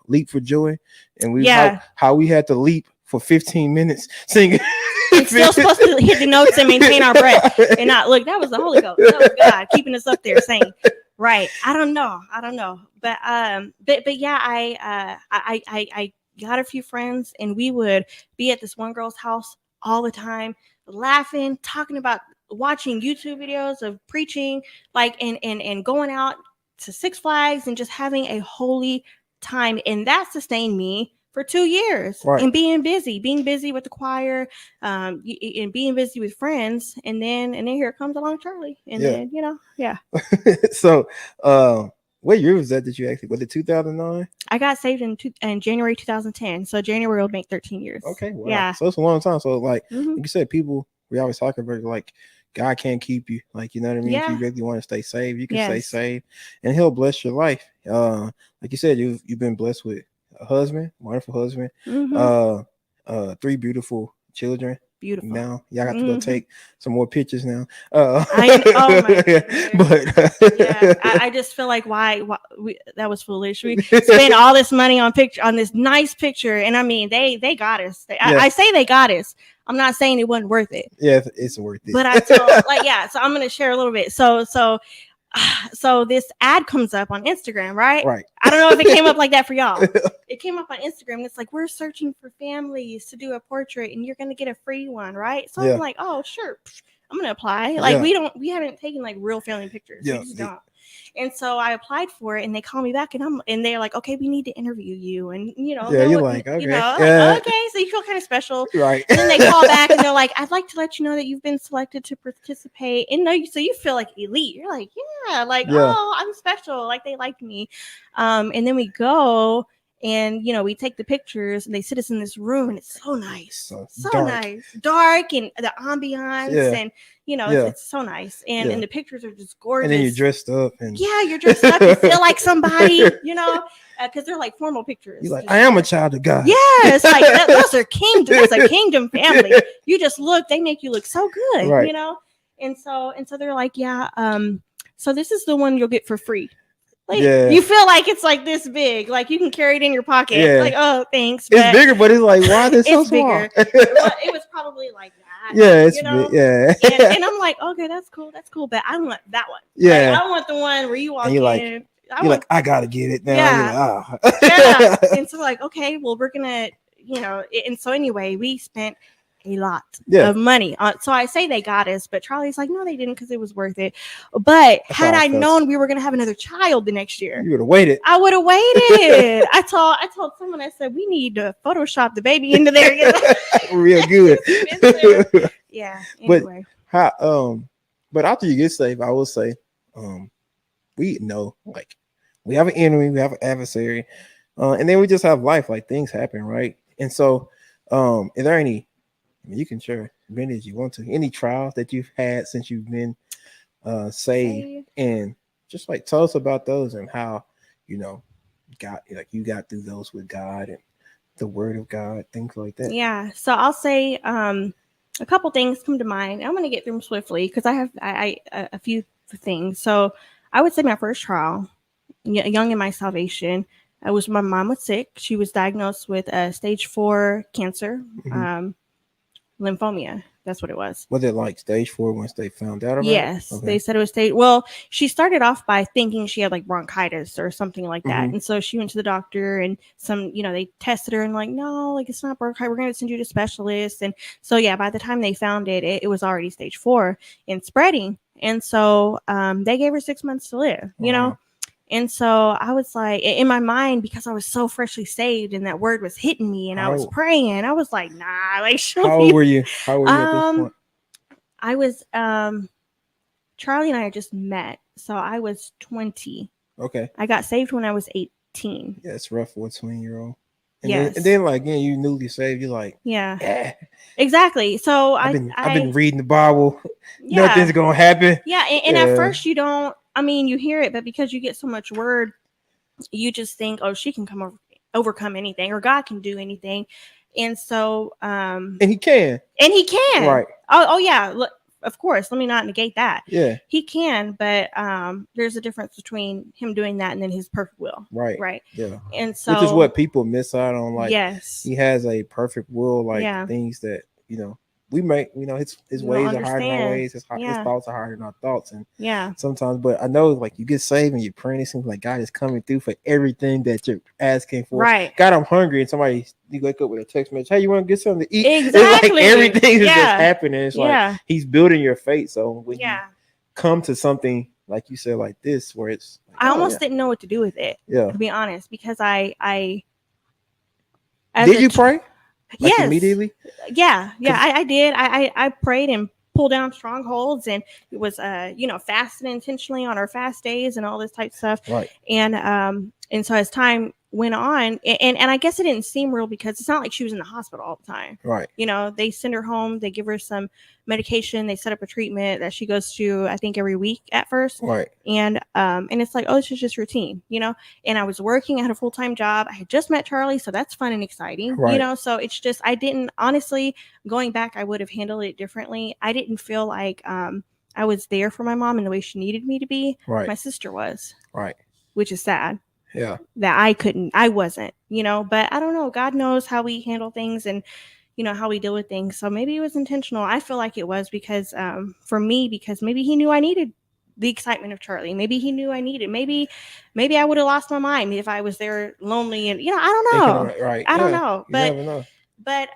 Speaker 1: Leap for Joy. And how we had to leap for 15 minutes singing.
Speaker 2: We're still supposed to hit the notes and maintain our breath and not look. That was the Holy Ghost. That was God keeping us up there saying, right. I don't know. But yeah, I got a few friends, and we would be at this one girl's house all the time, laughing, talking about watching YouTube videos of preaching, like, and going out to Six Flags and just having a holy time. And that sustained me for 2 years. Right. And being busy with the choir, and being busy with friends. And then here comes along Charlie. And then, yeah.
Speaker 1: So, what year was that you actually, was it 2009?
Speaker 2: I got saved in January 2010. So January will make 13 years.
Speaker 1: Okay. Wow.
Speaker 2: Yeah.
Speaker 1: So it's a long time. So like you said, people, we always talk about like, God can't keep you. Like, you know what I mean? Yeah. If you really want to stay saved, you can stay saved, and he'll bless your life. Like you said, you've been blessed with a husband, wonderful husband, 3 beautiful children.
Speaker 2: Beautiful.
Speaker 1: Now y'all got to go take some more pictures now.
Speaker 2: Oh my goodness. But I just feel like why that was foolish. We spent all this money on this nice picture, and I mean they got us. I say they got us. I'm not saying it wasn't worth it.
Speaker 1: Yeah, it's worth it.
Speaker 2: But I told so I'm gonna share a little bit. So this ad comes up on Instagram, right?
Speaker 1: Right.
Speaker 2: I don't know if it came up like that for y'all. It came up on Instagram, and it's like, we're searching for families to do a portrait, and you're gonna get a free one, right? So I'm like, oh sure, I'm gonna apply. Like we haven't taken like real family pictures. Yeah. We just don't. And so I applied for it, and they call me back, and they're like, okay, we need to interview you, and
Speaker 1: you're like, okay,
Speaker 2: okay, so you feel kind of special,
Speaker 1: right?
Speaker 2: And then they call back, and they're like, I'd like to let you know that you've been selected to participate, and so you feel like elite. You're like, oh, I'm special, like they liked me, and then we go. And, we take the pictures, and they sit us in this room, and it's so nice. So dark, and the ambiance, and, it's so nice. And the pictures are just gorgeous.
Speaker 1: And then you're dressed up. And
Speaker 2: you're dressed up. You feel like somebody, because they're like formal pictures.
Speaker 1: You're like, I am a child of God.
Speaker 2: Yes, like those are kingdom. That's a kingdom family. You just they make you look so good,
Speaker 1: right.
Speaker 2: And so they're like, so this is the one you'll get for free. Like, you feel like it's like this big, like you can carry it in your pocket. Yeah. Like, oh, thanks.
Speaker 1: But it's bigger, but it's like, why this so small?
Speaker 2: Bigger. It was probably like that.
Speaker 1: Yeah, it's big. Yeah.
Speaker 2: And I'm like, okay, that's cool. But I want that one.
Speaker 1: Yeah.
Speaker 2: Like, I want the one where you walk in.
Speaker 1: Like, I gotta get it now.
Speaker 2: Yeah. Yeah. And so like, okay, well, we're gonna, and so anyway, we spent a lot of money. So I say they got us, but Charlie's like, no, they didn't, because it was worth it. But had I known we were going to have another child the next year,
Speaker 1: you would have waited.
Speaker 2: I would have waited. I told someone, I said, we need to Photoshop the baby into there.
Speaker 1: Real good.
Speaker 2: Yeah. Anyway.
Speaker 1: But after you get saved, I will say, we know, like, we have an enemy, we have an adversary, and then we just have life. Like, things happen, right? And so, is there any? You can share as many as you want to. Any trials that you've had since you've been saved, and just like tell us about those and how you got through those with God and the Word of God, things like that.
Speaker 2: Yeah. So I'll say a couple things come to mind. I'm going to get through them swiftly because I have a few things. So I would say my first trial, young in my salvation, I was my mom was sick. She was diagnosed with stage 4 cancer, lymphoma. That's what it was.
Speaker 1: Was it like stage 4 once they found out about
Speaker 2: yes,
Speaker 1: it? Okay.
Speaker 2: They said it was stage. Well, she started off by thinking she had like bronchitis or something like that, and so she went to the doctor, and they tested her and like, no, like it's not bronchitis. We're going to send you to specialists, and so yeah, by the time they found it, it was already stage 4 and spreading, and so they gave her 6 months to live. You know. And so I was like, in my mind, because I was so freshly saved and that word was hitting me and I was praying, I was like, nah, like,
Speaker 1: how old were you? How old were you at this point?
Speaker 2: I was, Charlie and I just met. So I was 20.
Speaker 1: Okay.
Speaker 2: I got saved when I was 18.
Speaker 1: Yeah, it's rough for a 20-year-old. And then like, you newly saved, you're like,
Speaker 2: yeah. Exactly. So
Speaker 1: I've been reading the Bible. Yeah. Nothing's going to happen.
Speaker 2: Yeah. And at first you don't, you hear it, but because you get so much word, you just think, oh, she can overcome anything, or God can do anything. And so,
Speaker 1: and he can.
Speaker 2: Right. Oh yeah. Look, of course. Let me not negate that.
Speaker 1: Yeah.
Speaker 2: He can, but there's a difference between him doing that and then his perfect will.
Speaker 1: Right.
Speaker 2: Right.
Speaker 1: Yeah.
Speaker 2: And so,
Speaker 1: which is what people miss out on. Like,
Speaker 2: yes,
Speaker 1: he has a perfect will, like things that, we make, his ways are higher than our ways. His thoughts are higher than our thoughts. And sometimes, but I know, like, you get saved and you're praying, it seems like God is coming through for everything that you're asking for.
Speaker 2: Right.
Speaker 1: God, I'm hungry. And you wake up with a text message, hey, you want to get something to eat?
Speaker 2: Exactly.
Speaker 1: It's like everything is just happening. It's like he's building your faith. So when you come to something, like you said, like this, where it's like,
Speaker 2: I almost didn't know what to do with it. Yeah. To be honest, because I
Speaker 1: did you pray? Like,
Speaker 2: yes.
Speaker 1: Immediately?
Speaker 2: Yeah. I did. I prayed and pulled down strongholds, and it was fasting intentionally on our fast days and all this type of stuff.
Speaker 1: Right.
Speaker 2: And so as time went on, and I guess it didn't seem real because it's not like she was in the hospital all the time.
Speaker 1: Right.
Speaker 2: They send her home, they give her some medication, they set up a treatment that she goes to, I think, every week at first.
Speaker 1: Right.
Speaker 2: And it's like, oh, this is just routine, and I was working, I had a full-time job, I had just met Charlie, so that's fun and exciting.
Speaker 1: Right.
Speaker 2: So it's just, I didn't, honestly, going back, I would have handled it differently. I didn't feel like I was there for my mom in the way she needed me to be.
Speaker 1: Right.
Speaker 2: My sister was.
Speaker 1: Right.
Speaker 2: Which is sad.
Speaker 1: Yeah.
Speaker 2: That I wasn't, but I don't know. God knows how we handle things and, how we deal with things. So maybe it was intentional. I feel like it was because, for me, because maybe he knew I needed the excitement of Charlie. Maybe he knew I needed, maybe I would have lost my mind if I was there lonely and, I don't know.
Speaker 1: Right.
Speaker 2: I don't know.
Speaker 1: But, you never know.
Speaker 2: But,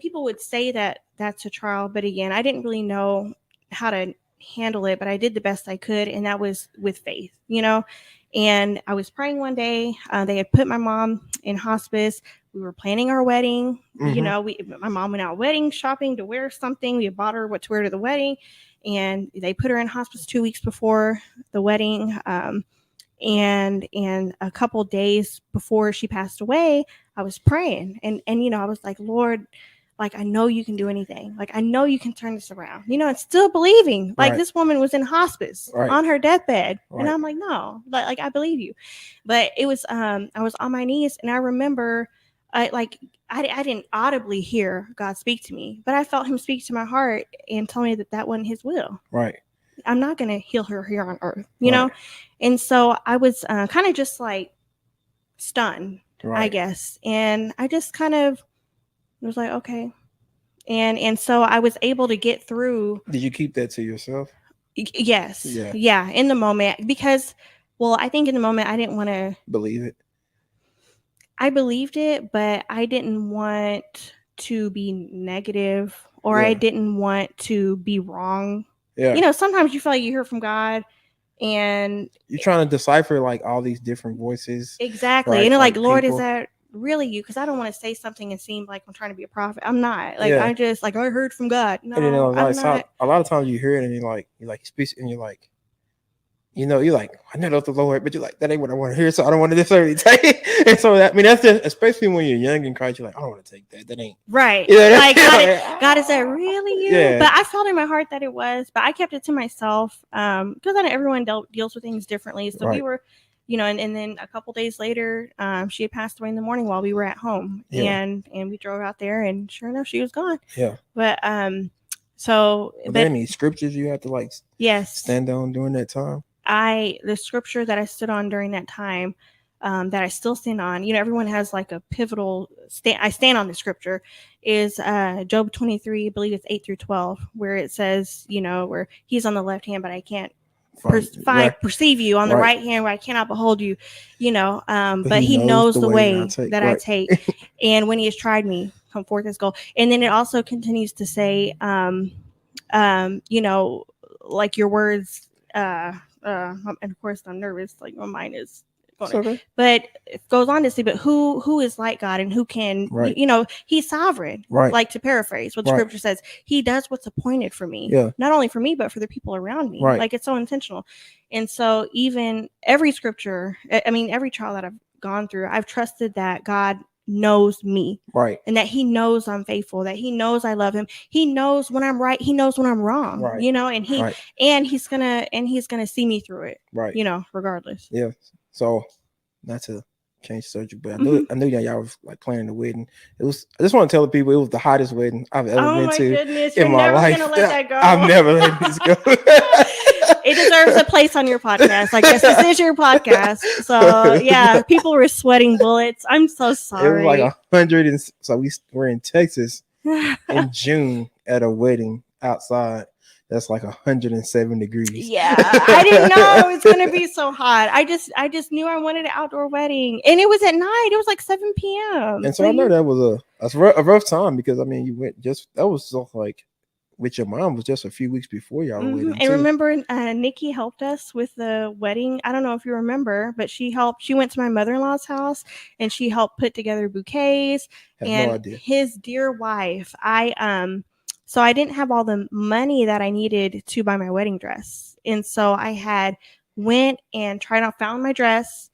Speaker 2: people would say that that's a trial, but again, I didn't really know how to handle it, but I did the best I could, and that was with faith, and I was praying one day. They had put my mom in hospice. We were planning our wedding. My mom went out wedding shopping to wear something. We bought her what to wear to the wedding, and they put her in hospice 2 weeks before the wedding. And a couple days before she passed away, I was praying, and I was like, Lord, like, I know you can do anything. Like, I know you can turn this around, and still believing. Like, this woman was in hospice on her deathbed. And I'm like, no, like I believe you. But it was, I was on my knees, and I remember I didn't audibly hear God speak to me, but I felt him speak to my heart and tell me that wasn't his will.
Speaker 1: Right.
Speaker 2: I'm not going to heal her here on earth, know? And so I was kind of just like stunned, I guess. And I just kind of was like, okay. And so I was able to get through.
Speaker 1: Did you keep that to yourself?
Speaker 2: Yes. Yeah. In the moment, because, I think in the moment I didn't want to
Speaker 1: believe it.
Speaker 2: I believed it, but I didn't want to be negative, or I didn't want to be wrong. Yeah. Sometimes you feel like you hear from God and
Speaker 1: you're trying to decipher like all these different voices.
Speaker 2: Exactly. Right? And like, Lord, is that really you? Because I don't want to say something and seem like I'm trying to be a prophet. I'm not. Like, I just I heard from God. No,
Speaker 1: and
Speaker 2: I'm not.
Speaker 1: A lot of times you hear it and you're like he speaks and you're like, you're like, I know that's the Lord, but you're like, that ain't what I want to hear, so I don't want to necessarily take it. And so that's just, especially when you're young in Christ, you're like, I don't want to take that. That ain't
Speaker 2: right. Like God, is that really you? Yeah. But I felt in my heart that it was, but I kept it to myself. Because I know everyone deals with things differently. So we were and then a couple days later, she had passed away in the morning while we were at home, and we drove out there, and sure enough, she was gone.
Speaker 1: Yeah.
Speaker 2: But so
Speaker 1: were there any scriptures you had to like stand on during that time?
Speaker 2: The scripture that I stood on during that time, that I still stand on, everyone has like a pivotal I stand on the scripture, is Job 23, I believe it's 8-12, where it says, where he's on the left hand, but I can't perceive you, on the right hand where I cannot behold you, but he knows the way that I take. And when he has tried me, come forth as gold. And then it also continues to say, like your words, and of course I'm nervous, like my mind is going, okay. But it goes on to say, but who is like God, and who can, he's sovereign, like, to paraphrase what the scripture says, he does what's appointed for me, not only for me, but for the people around me. Like, it's so intentional. And so even every scripture, every trial that I've gone through, I've trusted that God knows me, and that he knows I'm faithful, that he knows I love him, he knows when I'm right, he knows when I'm wrong, and he's gonna see me through it, regardless.
Speaker 1: So, not to change the subject, but I knew y'all was like planning the wedding. I just want to tell the people it was the hottest wedding I've ever been to in my life. Gonna let that go. I'm never letting this go.
Speaker 2: It deserves a place on your podcast. Like, yes, this is your podcast. So yeah, people were sweating bullets. I'm so sorry.
Speaker 1: It was like 100, and so we're in Texas in June at a wedding outside. That's like 107 degrees.
Speaker 2: Yeah, I didn't know it was gonna be so hot. I just knew I wanted an outdoor wedding, and it was at night. It was like 7 p.m.
Speaker 1: And so I know that was a rough time, because you went that was so like with your mom was just a few weeks before y'all wedding.
Speaker 2: And remember, Nikki helped us with the wedding. I don't know if you remember, but she helped. She went to my mother-in-law's house, and she helped put together bouquets. And no idea. His dear wife, so I didn't have all the money that I needed to buy my wedding dress. And so I went and found my dress.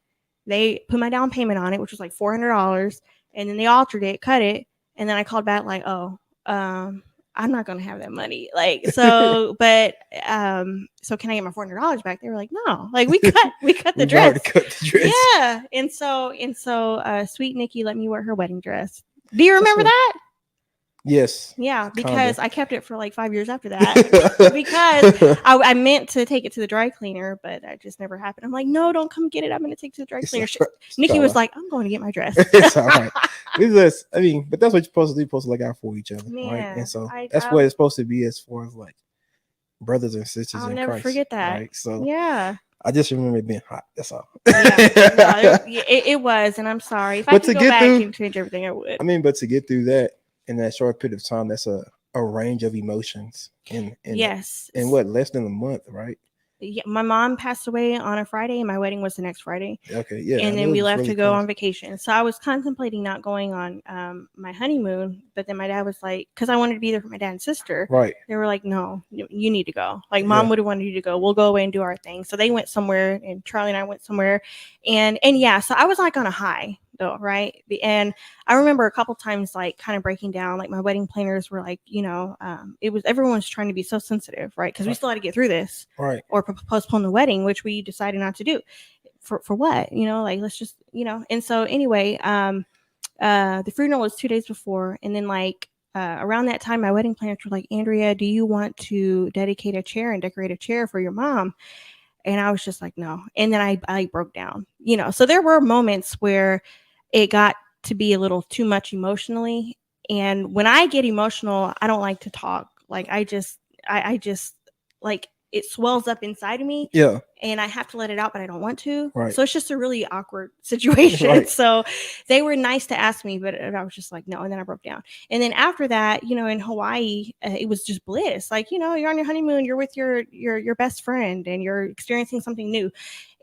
Speaker 2: They put my down payment on it, which was like $400. And then they altered it, cut it. And then I called back like, I'm not going to have that money. Like, so, but, so can I get my $400 back? They were like, no, like we cut the dress.
Speaker 1: Cut the dress.
Speaker 2: Yeah. And so, sweet Nikki let me wear her wedding dress. Do you remember that?
Speaker 1: Yes.
Speaker 2: Yeah, because kinda. I kept it for like 5 years after that, because I meant to take it to the dry cleaner, but that just never happened. I'm like, no, don't come get it. I'm going to take it to the dry cleaner. Nikki was like, I'm going to get my dress.
Speaker 1: It's all right. But that's what you're supposed to do. You're supposed to look out for each other, right? And so that's what it's supposed to be, as far as like brothers and sisters in Christ. I'll never
Speaker 2: forget that.
Speaker 1: Right? So
Speaker 2: yeah.
Speaker 1: I just remember it being hot. That's all.
Speaker 2: It was, and I'm sorry. If I could go back and change everything, I would.
Speaker 1: But to get through that in that short period of time, that's a range of emotions.
Speaker 2: Yes.
Speaker 1: In what, less than a month, right?
Speaker 2: Yeah, my mom passed away on a Friday, and my wedding was the next Friday.
Speaker 1: Okay, yeah.
Speaker 2: And then we left to go on vacation. So I was contemplating not going on my honeymoon, but then my dad was like, because I wanted to be there for my dad and sister.
Speaker 1: Right.
Speaker 2: They were like, no, you need to go. Like, mom would have wanted you to go. We'll go away and do our thing. So they went somewhere, and Charlie and I went somewhere, and yeah. So I was like on a high, though, right? And I remember a couple times like kind of breaking down. Like, my wedding planners were like, everyone's trying to be so sensitive, right? Because we still had to get through this,
Speaker 1: right? Or
Speaker 2: postpone the wedding, which we decided not to do. For what? Like, let's just, And so anyway, the funeral was 2 days before, and then like around that time, my wedding planners were like, Andrea, do you want to dedicate a chair and decorate a chair for your mom? And I was just like, no. And then I broke down, So there were moments where it got to be a little too much emotionally. And when I get emotional, I don't like to talk. Like, I just like, it swells up inside of me.
Speaker 1: Yeah.
Speaker 2: And I have to let it out, but I don't want to.
Speaker 1: Right.
Speaker 2: So it's just a really awkward situation. Right. So they were nice to ask me, but I was just like, no. And then I broke down. And then after that, in Hawaii, it was just bliss. Like, you're on your honeymoon, you're with your best friend, and you're experiencing something new.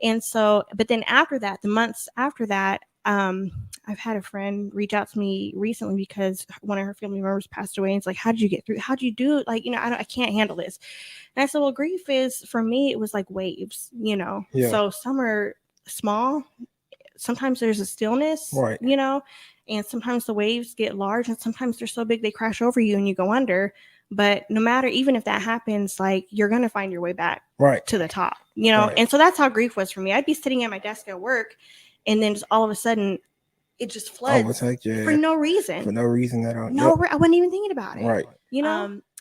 Speaker 2: And so, but then after that, the months after that, I've had a friend reach out to me recently because one of her family members passed away. And it's like, how did you get through? How did you do it? Like, I can't handle this. And I said, well, grief is, for me, it was like waves, Yeah. So some are small. Sometimes there's a stillness, right? And sometimes the waves get large, and sometimes they're so big they crash over you and you go under. But no matter, even if that happens, like, you're going to find your way back to the top,
Speaker 1: Right.
Speaker 2: And so that's how grief was for me. I'd be sitting at my desk at work, and then just all of a sudden it just floods for no reason.
Speaker 1: For no reason at all.
Speaker 2: I wasn't even thinking about it.
Speaker 1: Right.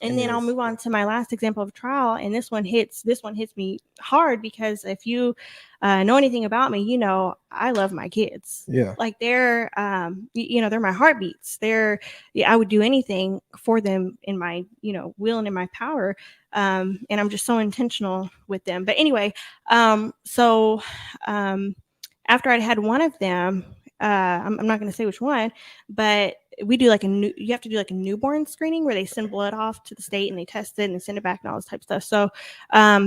Speaker 2: And then I'll move on to my last example of trial, and this one hits me hard, because if you know anything about me, I love my kids.
Speaker 1: Yeah.
Speaker 2: Like, they're they're my heartbeats. I would do anything for them in my will and in my power. And I'm just so intentional with them. But anyway, so after I'd had one of them, I'm not going to say which one, but we do you have to do like a newborn screening where they send blood off to the state and they test it and send it back and all this type of stuff. So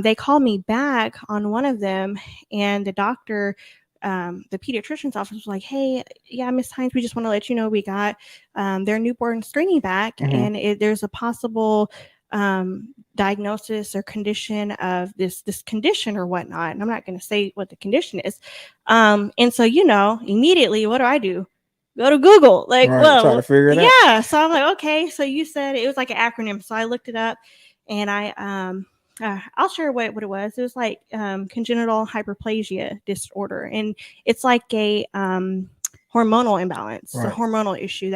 Speaker 2: they called me back on one of them, and the doctor, the pediatrician's office, was like, "Hey, yeah, Miss Hines, we just want to let you know we got their newborn screening back, and there's a possible diagnosis or condition of this condition or whatnot." And I'm not going to say what the condition is. And so, immediately, what do? Go to Google, like, well, try to figure it out. Yeah. So I'm like, okay. So you said it was like an acronym. So I looked it up, and I'll share what it was. It was like congenital hyperplasia disorder, and it's like a hormonal imbalance, a hormonal issue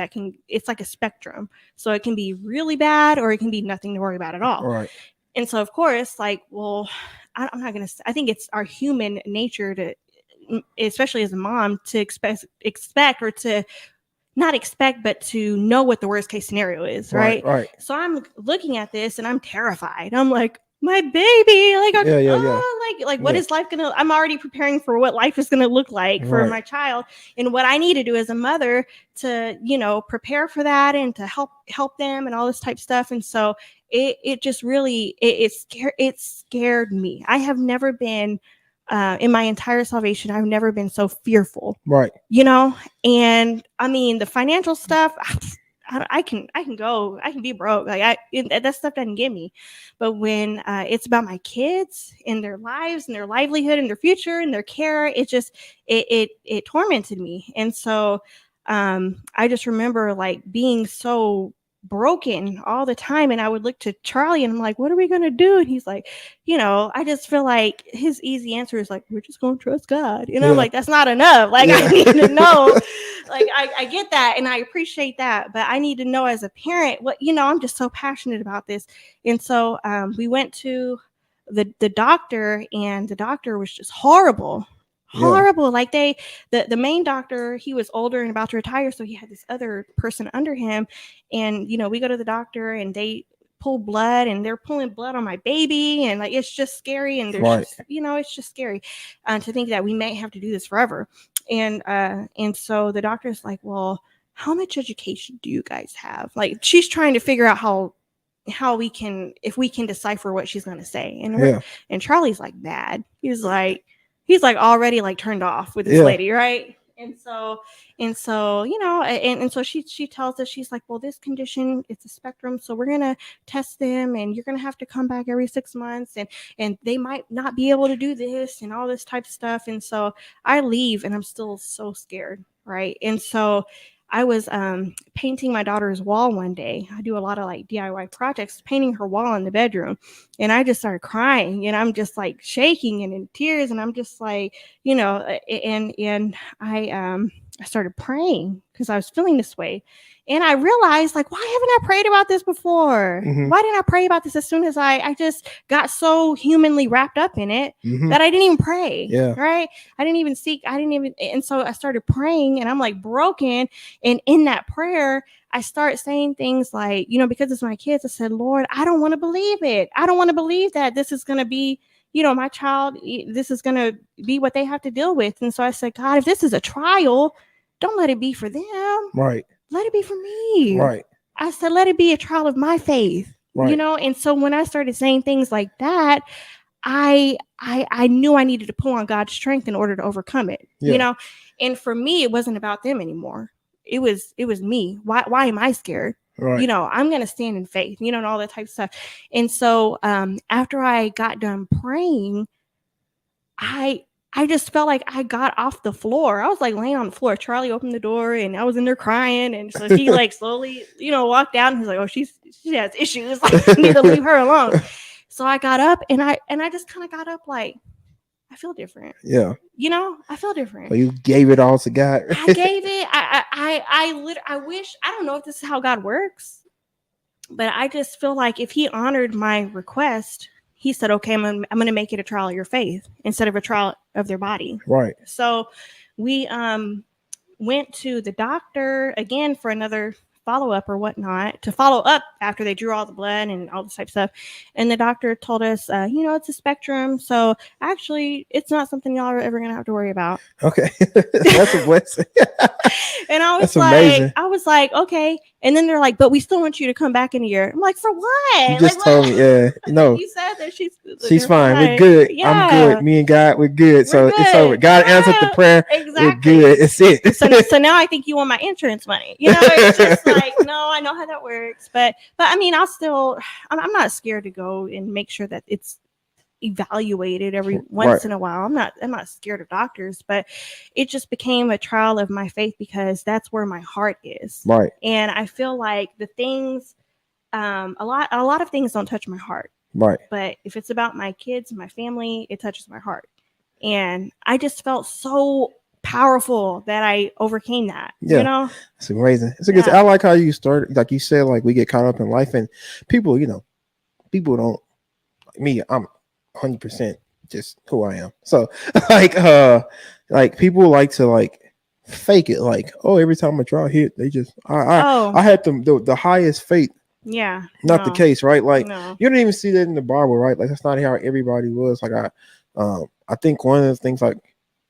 Speaker 2: it's like a spectrum. So it can be really bad, or it can be nothing to worry about at all.
Speaker 1: Right.
Speaker 2: And so, of course, like, well, I'm not going to, I think it's our human nature to, especially as a mom, to expect or to not expect, but to know what the worst case scenario is. Right. So I'm looking at this and I'm terrified. I'm like, my baby, like, what is life gonna? I'm already preparing for what life is gonna look like for my child, and what I need to do as a mother to, prepare for that and to help them and all this type of stuff. And so it just really it scared me. I have never been in my entire salvation, I've never been so fearful.
Speaker 1: Right.
Speaker 2: And I mean, the financial stuff, I can be broke. Like, that stuff doesn't get me. But when it's about my kids and their lives and their livelihood and their future and their care, it just it tormented me. And so I just remember, like, being so broken all the time, and I would look to Charlie and I'm like, what are we gonna do? And he's like, I just feel like his easy answer is like, we're just gonna trust God. I'm like, that's not enough. Like, I need to know. Like, I get that and I appreciate that, but I need to know as a parent what, I'm just so passionate about this. And so we went to the doctor, and the doctor was just horrible. Like, the main doctor, he was older and about to retire, so he had this other person under him. And we go to the doctor and they pull blood, and they're pulling blood on my baby, and like, it's just scary. And there's just, it's just scary to think that we may have to do this forever. And so the doctor's like, well, how much education do you guys have? Like, she's trying to figure out how we can decipher what she's going to say. And Charlie's like mad. He's like already like turned off with this lady, right? And so and so she tells us, she's like, well, this condition, it's a spectrum, so we're gonna test them, and you're gonna have to come back every 6 months, and they might not be able to do this and all this type of stuff. And so I leave, and I'm still so scared, right? And so I was painting my daughter's wall one day. I do a lot of like DIY projects, painting her wall in the bedroom. And I just started crying, and I'm just like shaking and in tears. And I'm just like, and I started praying because I was feeling this way. And I realized, like, why haven't I prayed about this before? Mm-hmm. Why didn't I pray about this as soon as I just got so humanly wrapped up in it that I didn't even pray. Yeah. Right. I didn't even seek. And so I started praying, and I'm like broken. And in that prayer, I start saying things like, because it's my kids, I said, Lord, I don't want to believe it. I don't want to believe that this is going to be, my child, this is going to be what they have to deal with. And so I said, God, if this is a trial, don't let it be for them. Right. Let it be for me. Right. I said, let it be a trial of my faith. Right. And so when I started saying things like that, I knew I needed to pull on God's strength in order to overcome it. Yeah. And for me, it wasn't about them anymore. It was me. Why am I scared? Right. I'm going to stand in faith, and all that type of stuff. And so after I got done praying, I I just felt like I got off the floor. I was like laying on the floor. Charlie opened the door and I was in there crying. And so he like slowly, walked out and he's like, oh, she has issues. Like, I need to leave her alone. So I got up and I just kind of got up like, I feel different.
Speaker 1: Yeah.
Speaker 2: I feel different.
Speaker 1: So you gave it all to God.
Speaker 2: I gave it. I wish, I don't know if this is how God works, but I just feel like if he honored my request, he said, okay, I'm going to make it a trial of your faith instead of a trial of their body.
Speaker 1: Right.
Speaker 2: So we went to the doctor again for another follow-up or whatnot, to follow up after they drew all the blood and all this type of stuff. And the doctor told us, it's a spectrum. So actually, it's not something y'all are ever going to have to worry about.
Speaker 1: Okay. That's a blessing.
Speaker 2: And I was like, okay. And then they're like, but we still want you to come back in a year. I'm like, for what?
Speaker 1: You just told me, yeah. No.
Speaker 2: You said that
Speaker 1: she's fine. We're good. Yeah. I'm good. Me and God, we're good. So it's over. God answered the prayer. Exactly. We're good. It's it.
Speaker 2: So now I think you want my insurance money. It's just like, no, I know how that works. But I mean, I'm not scared to go and make sure that it's evaluated every once in a while. I'm not scared of doctors, but it just became a trial of my faith because that's where my heart is.
Speaker 1: Right.
Speaker 2: And I feel like the things, a lot of things don't touch my heart.
Speaker 1: Right.
Speaker 2: But if it's about my kids, my family, it touches my heart. And I just felt so powerful that I overcame that.
Speaker 1: Yeah. It's amazing. It's a good. I like how you started, like you said, like we get caught up in life and people, people don't, like me, I'm 100% just who I am. So like people like to like fake it, like, oh, every time a trial hit, they just I had the highest faith.
Speaker 2: Yeah.
Speaker 1: Not the case, right? Like you don't even see that in the Bible, right? Like that's not how everybody was. Like I think one of the things, like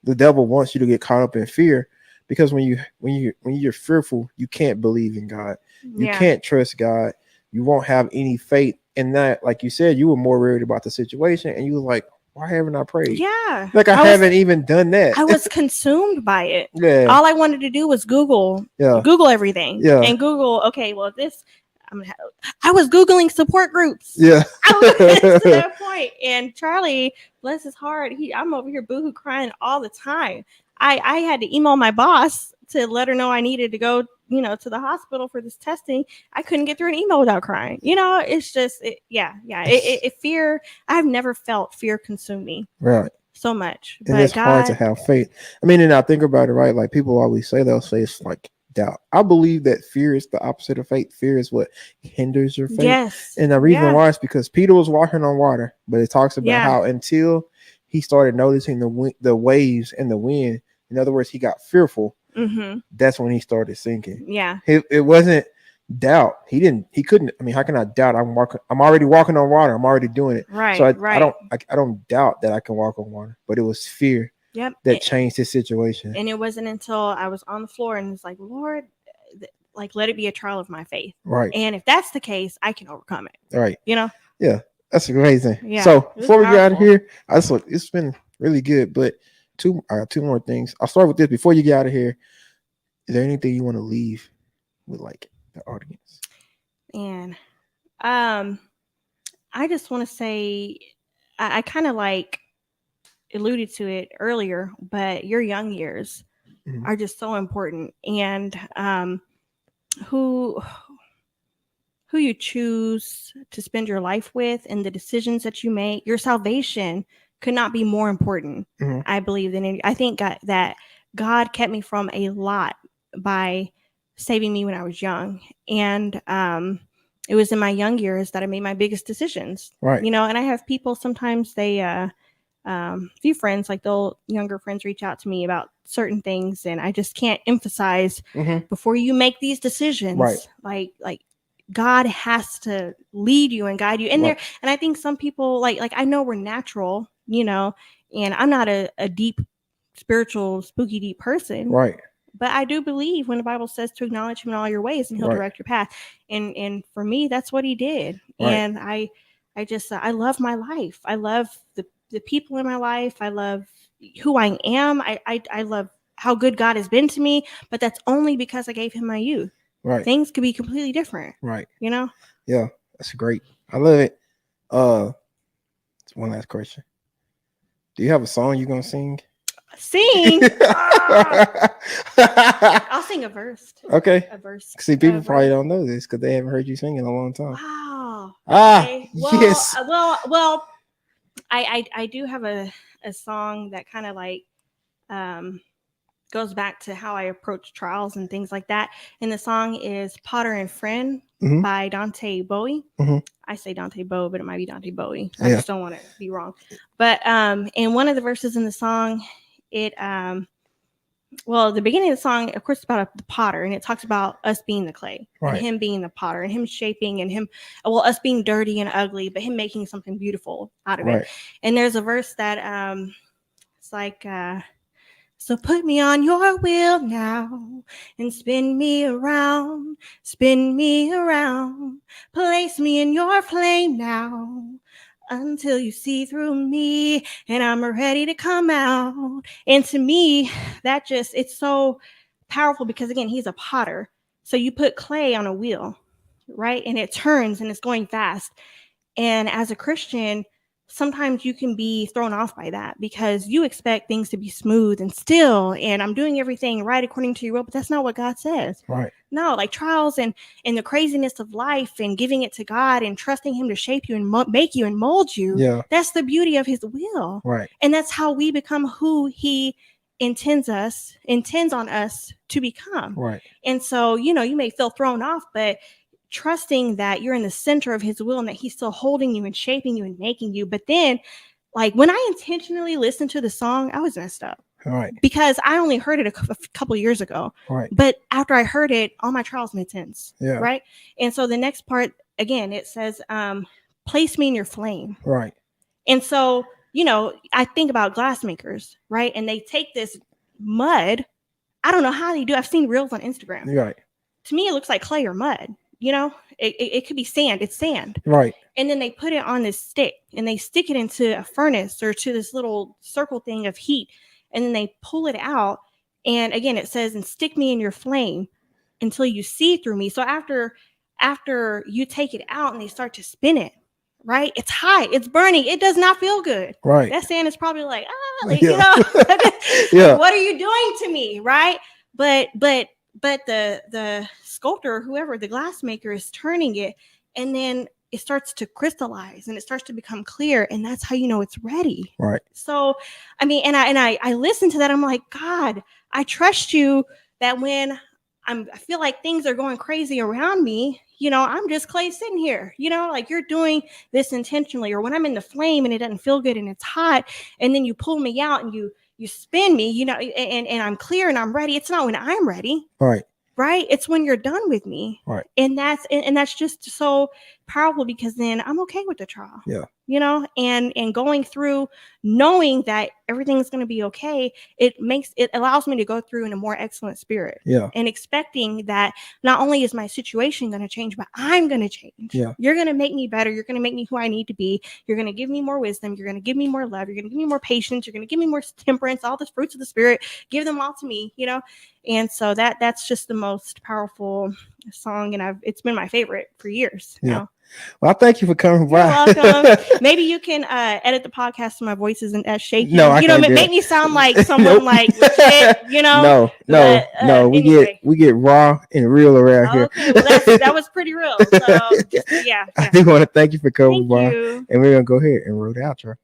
Speaker 1: the devil wants you to get caught up in fear, because when you're fearful, you can't believe in God. You can't trust God. You won't have any faith in that. Like you said, you were more worried about the situation, and you were like, why haven't I prayed?
Speaker 2: Yeah.
Speaker 1: Like I haven't even done that.
Speaker 2: I was consumed by it.
Speaker 1: Yeah.
Speaker 2: All I wanted to do was Google everything.
Speaker 1: Yeah.
Speaker 2: And Google, okay, well, I was Googling support groups.
Speaker 1: Yeah.
Speaker 2: I was to that point. And Charlie, bless his heart, I'm over here boohoo crying all the time. I had to email my boss to let her know I needed to go, to the hospital for this testing. I couldn't get through an email without crying. It's just, fear. I've never felt fear consume me.
Speaker 1: Right.
Speaker 2: So much.
Speaker 1: And it's hard to have faith. I mean, and I think about it, right? Like people always say, they'll say it's like doubt. I believe that fear is the opposite of faith. Fear is what hinders your faith. Yes. And the reason why is because Peter was walking on water, but it talks about how until he started noticing the waves and the wind, in other words, he got fearful. Mm-hmm. That's when he started sinking.
Speaker 2: Yeah.
Speaker 1: It wasn't doubt. He couldn't. I mean, how can I doubt? I'm already walking on water. I'm already doing it.
Speaker 2: Right.
Speaker 1: So I don't doubt that I can walk on water, but it was fear.
Speaker 2: Yep.
Speaker 1: That changed his situation.
Speaker 2: And it wasn't until I was on the floor and it's like, Lord, like, let it be a trial of my faith.
Speaker 1: Right.
Speaker 2: And if that's the case, I can overcome it.
Speaker 1: Right.
Speaker 2: Yeah.
Speaker 1: That's amazing.
Speaker 2: Yeah.
Speaker 1: So before we get out of here, it's been really good, but I got two more things. I'll start with this. Before you get out of here, is there anything you want to leave with like the audience?
Speaker 2: And I just want to say, I kind of like alluded to it earlier, but your young years are just so important. And who you choose to spend your life with and the decisions that you make, your salvation could not be more important, I believe, than I think that God kept me from a lot by saving me when I was young. And it was in my young years that I made my biggest decisions.
Speaker 1: Right.
Speaker 2: And I have people, sometimes they few friends, like younger friends reach out to me about certain things, and I just can't emphasize before you make these decisions, right? Like God has to lead you and guide you in there. And I think some people like I know we're natural, and I'm not a deep spiritual, spooky deep person,
Speaker 1: right?
Speaker 2: But I do believe when the Bible says to acknowledge him in all your ways and he'll direct your path. And for me, that's what he did. Right. And I love my life. I love the people in my life. I love who I am. I love how good God has been to me, but that's only because I gave him my youth. Right. Things could be completely different.
Speaker 1: Right.
Speaker 2: Yeah,
Speaker 1: that's great. I love it. One last question. Do you have a song you're going to sing?
Speaker 2: Sing. I'll sing a verse.
Speaker 1: Okay.
Speaker 2: A verse.
Speaker 1: See, people probably don't know this because they haven't heard you sing in a long time.
Speaker 2: Wow.
Speaker 1: Okay.
Speaker 2: Well,
Speaker 1: yes.
Speaker 2: Well. I do have a song that kind of like goes back to how I approach trials and things like that. And the song is Potter and Friend by Dante Bowie. I say Dante Bowie, but it might be Dante Bowie. I just don't want to be wrong. But in one of the verses in the song, it the beginning of the song, of course, it's about the potter, and it talks about us being the clay, and him being the potter, and him shaping, and him, us being dirty and ugly, but him making something beautiful out of it. And there's a verse that it's like, so put me on your wheel now and spin me around, place me in your flame now, until you see through me and I'm ready to come out. And to me, that just, it's so powerful because, again, he's a potter. So you put clay on a wheel, right? And it turns and it's going fast. And as a Christian, sometimes you can be thrown off by that because you expect things to be smooth and still, and I'm doing everything right according to your will, but that's not what God says.
Speaker 1: Right.
Speaker 2: No, like trials and the craziness of life and giving it to God and trusting him to shape you and make you and mold you.
Speaker 1: Yeah.
Speaker 2: That's the beauty of his will.
Speaker 1: Right.
Speaker 2: And that's how we become who he intends on us to become.
Speaker 1: Right.
Speaker 2: And so, you may feel thrown off, but trusting that you're in the center of his will and that he's still holding you and shaping you and making you. But then, like, when I intentionally listened to the song, I was messed up.
Speaker 1: Right.
Speaker 2: Because I only heard it a couple years ago.
Speaker 1: Right.
Speaker 2: But after I heard it, all my trials made sense.
Speaker 1: Yeah.
Speaker 2: Right. And so the next part, again, it says, place me in your flame.
Speaker 1: Right.
Speaker 2: And so, I think about glass makers, right? And they take this mud. I don't know how they do. I've seen reels on Instagram.
Speaker 1: Right.
Speaker 2: To me, it looks like clay or mud. It could be sand. It's sand.
Speaker 1: Right.
Speaker 2: And then they put it on this stick and they stick it into a furnace or to this little circle thing of heat. And then they pull it out. And again, it says, and stick me in your flame until you see through me. So after you take it out and they start to spin it, right? It's high. It's burning. It does not feel good.
Speaker 1: Right.
Speaker 2: That sand is probably like,
Speaker 1: yeah.
Speaker 2: Yeah. What are you doing to me? Right. But the sculptor, whoever, the glass maker, is turning it, and then it starts to crystallize and it starts to become clear, and that's how you know it's ready.
Speaker 1: Right.
Speaker 2: So, I mean, and I listen to that. I'm like, God, I trust you that when I feel like things are going crazy around me, I'm just clay sitting here, like you're doing this intentionally. Or when I'm in the flame and it doesn't feel good and it's hot, and then you pull me out and you spin me, and I'm clear and I'm ready. It's not when I'm ready.
Speaker 1: Right.
Speaker 2: Right. It's when you're done with me.
Speaker 1: Right.
Speaker 2: And that's just so powerful, because then I'm okay with the trial.
Speaker 1: Yeah.
Speaker 2: And going through knowing that everything's going to be okay, it allows me to go through in a more excellent spirit.
Speaker 1: Yeah.
Speaker 2: And expecting that not only is my situation going to change, but I'm going to change.
Speaker 1: Yeah.
Speaker 2: You're going to make me better. You're going to make me who I need to be. You're going to give me more wisdom. You're going to give me more love. You're going to give me more patience. You're going to give me more temperance, all the fruits of the spirit. Give them all to me, And so that's just the most powerful song, and it's been my favorite for years.
Speaker 1: Yeah. Well, I thank you for coming by.
Speaker 2: You're welcome. Maybe you can edit the podcast so my voice isn't as shaky.
Speaker 1: No, I can't
Speaker 2: make me sound like someone like legit,
Speaker 1: No.
Speaker 2: Anyway.
Speaker 1: We get raw and real around here.
Speaker 2: Okay, well that was pretty real. So yeah.
Speaker 1: I do want to thank you for coming by.
Speaker 2: You.
Speaker 1: And we're gonna go ahead and roll the outro.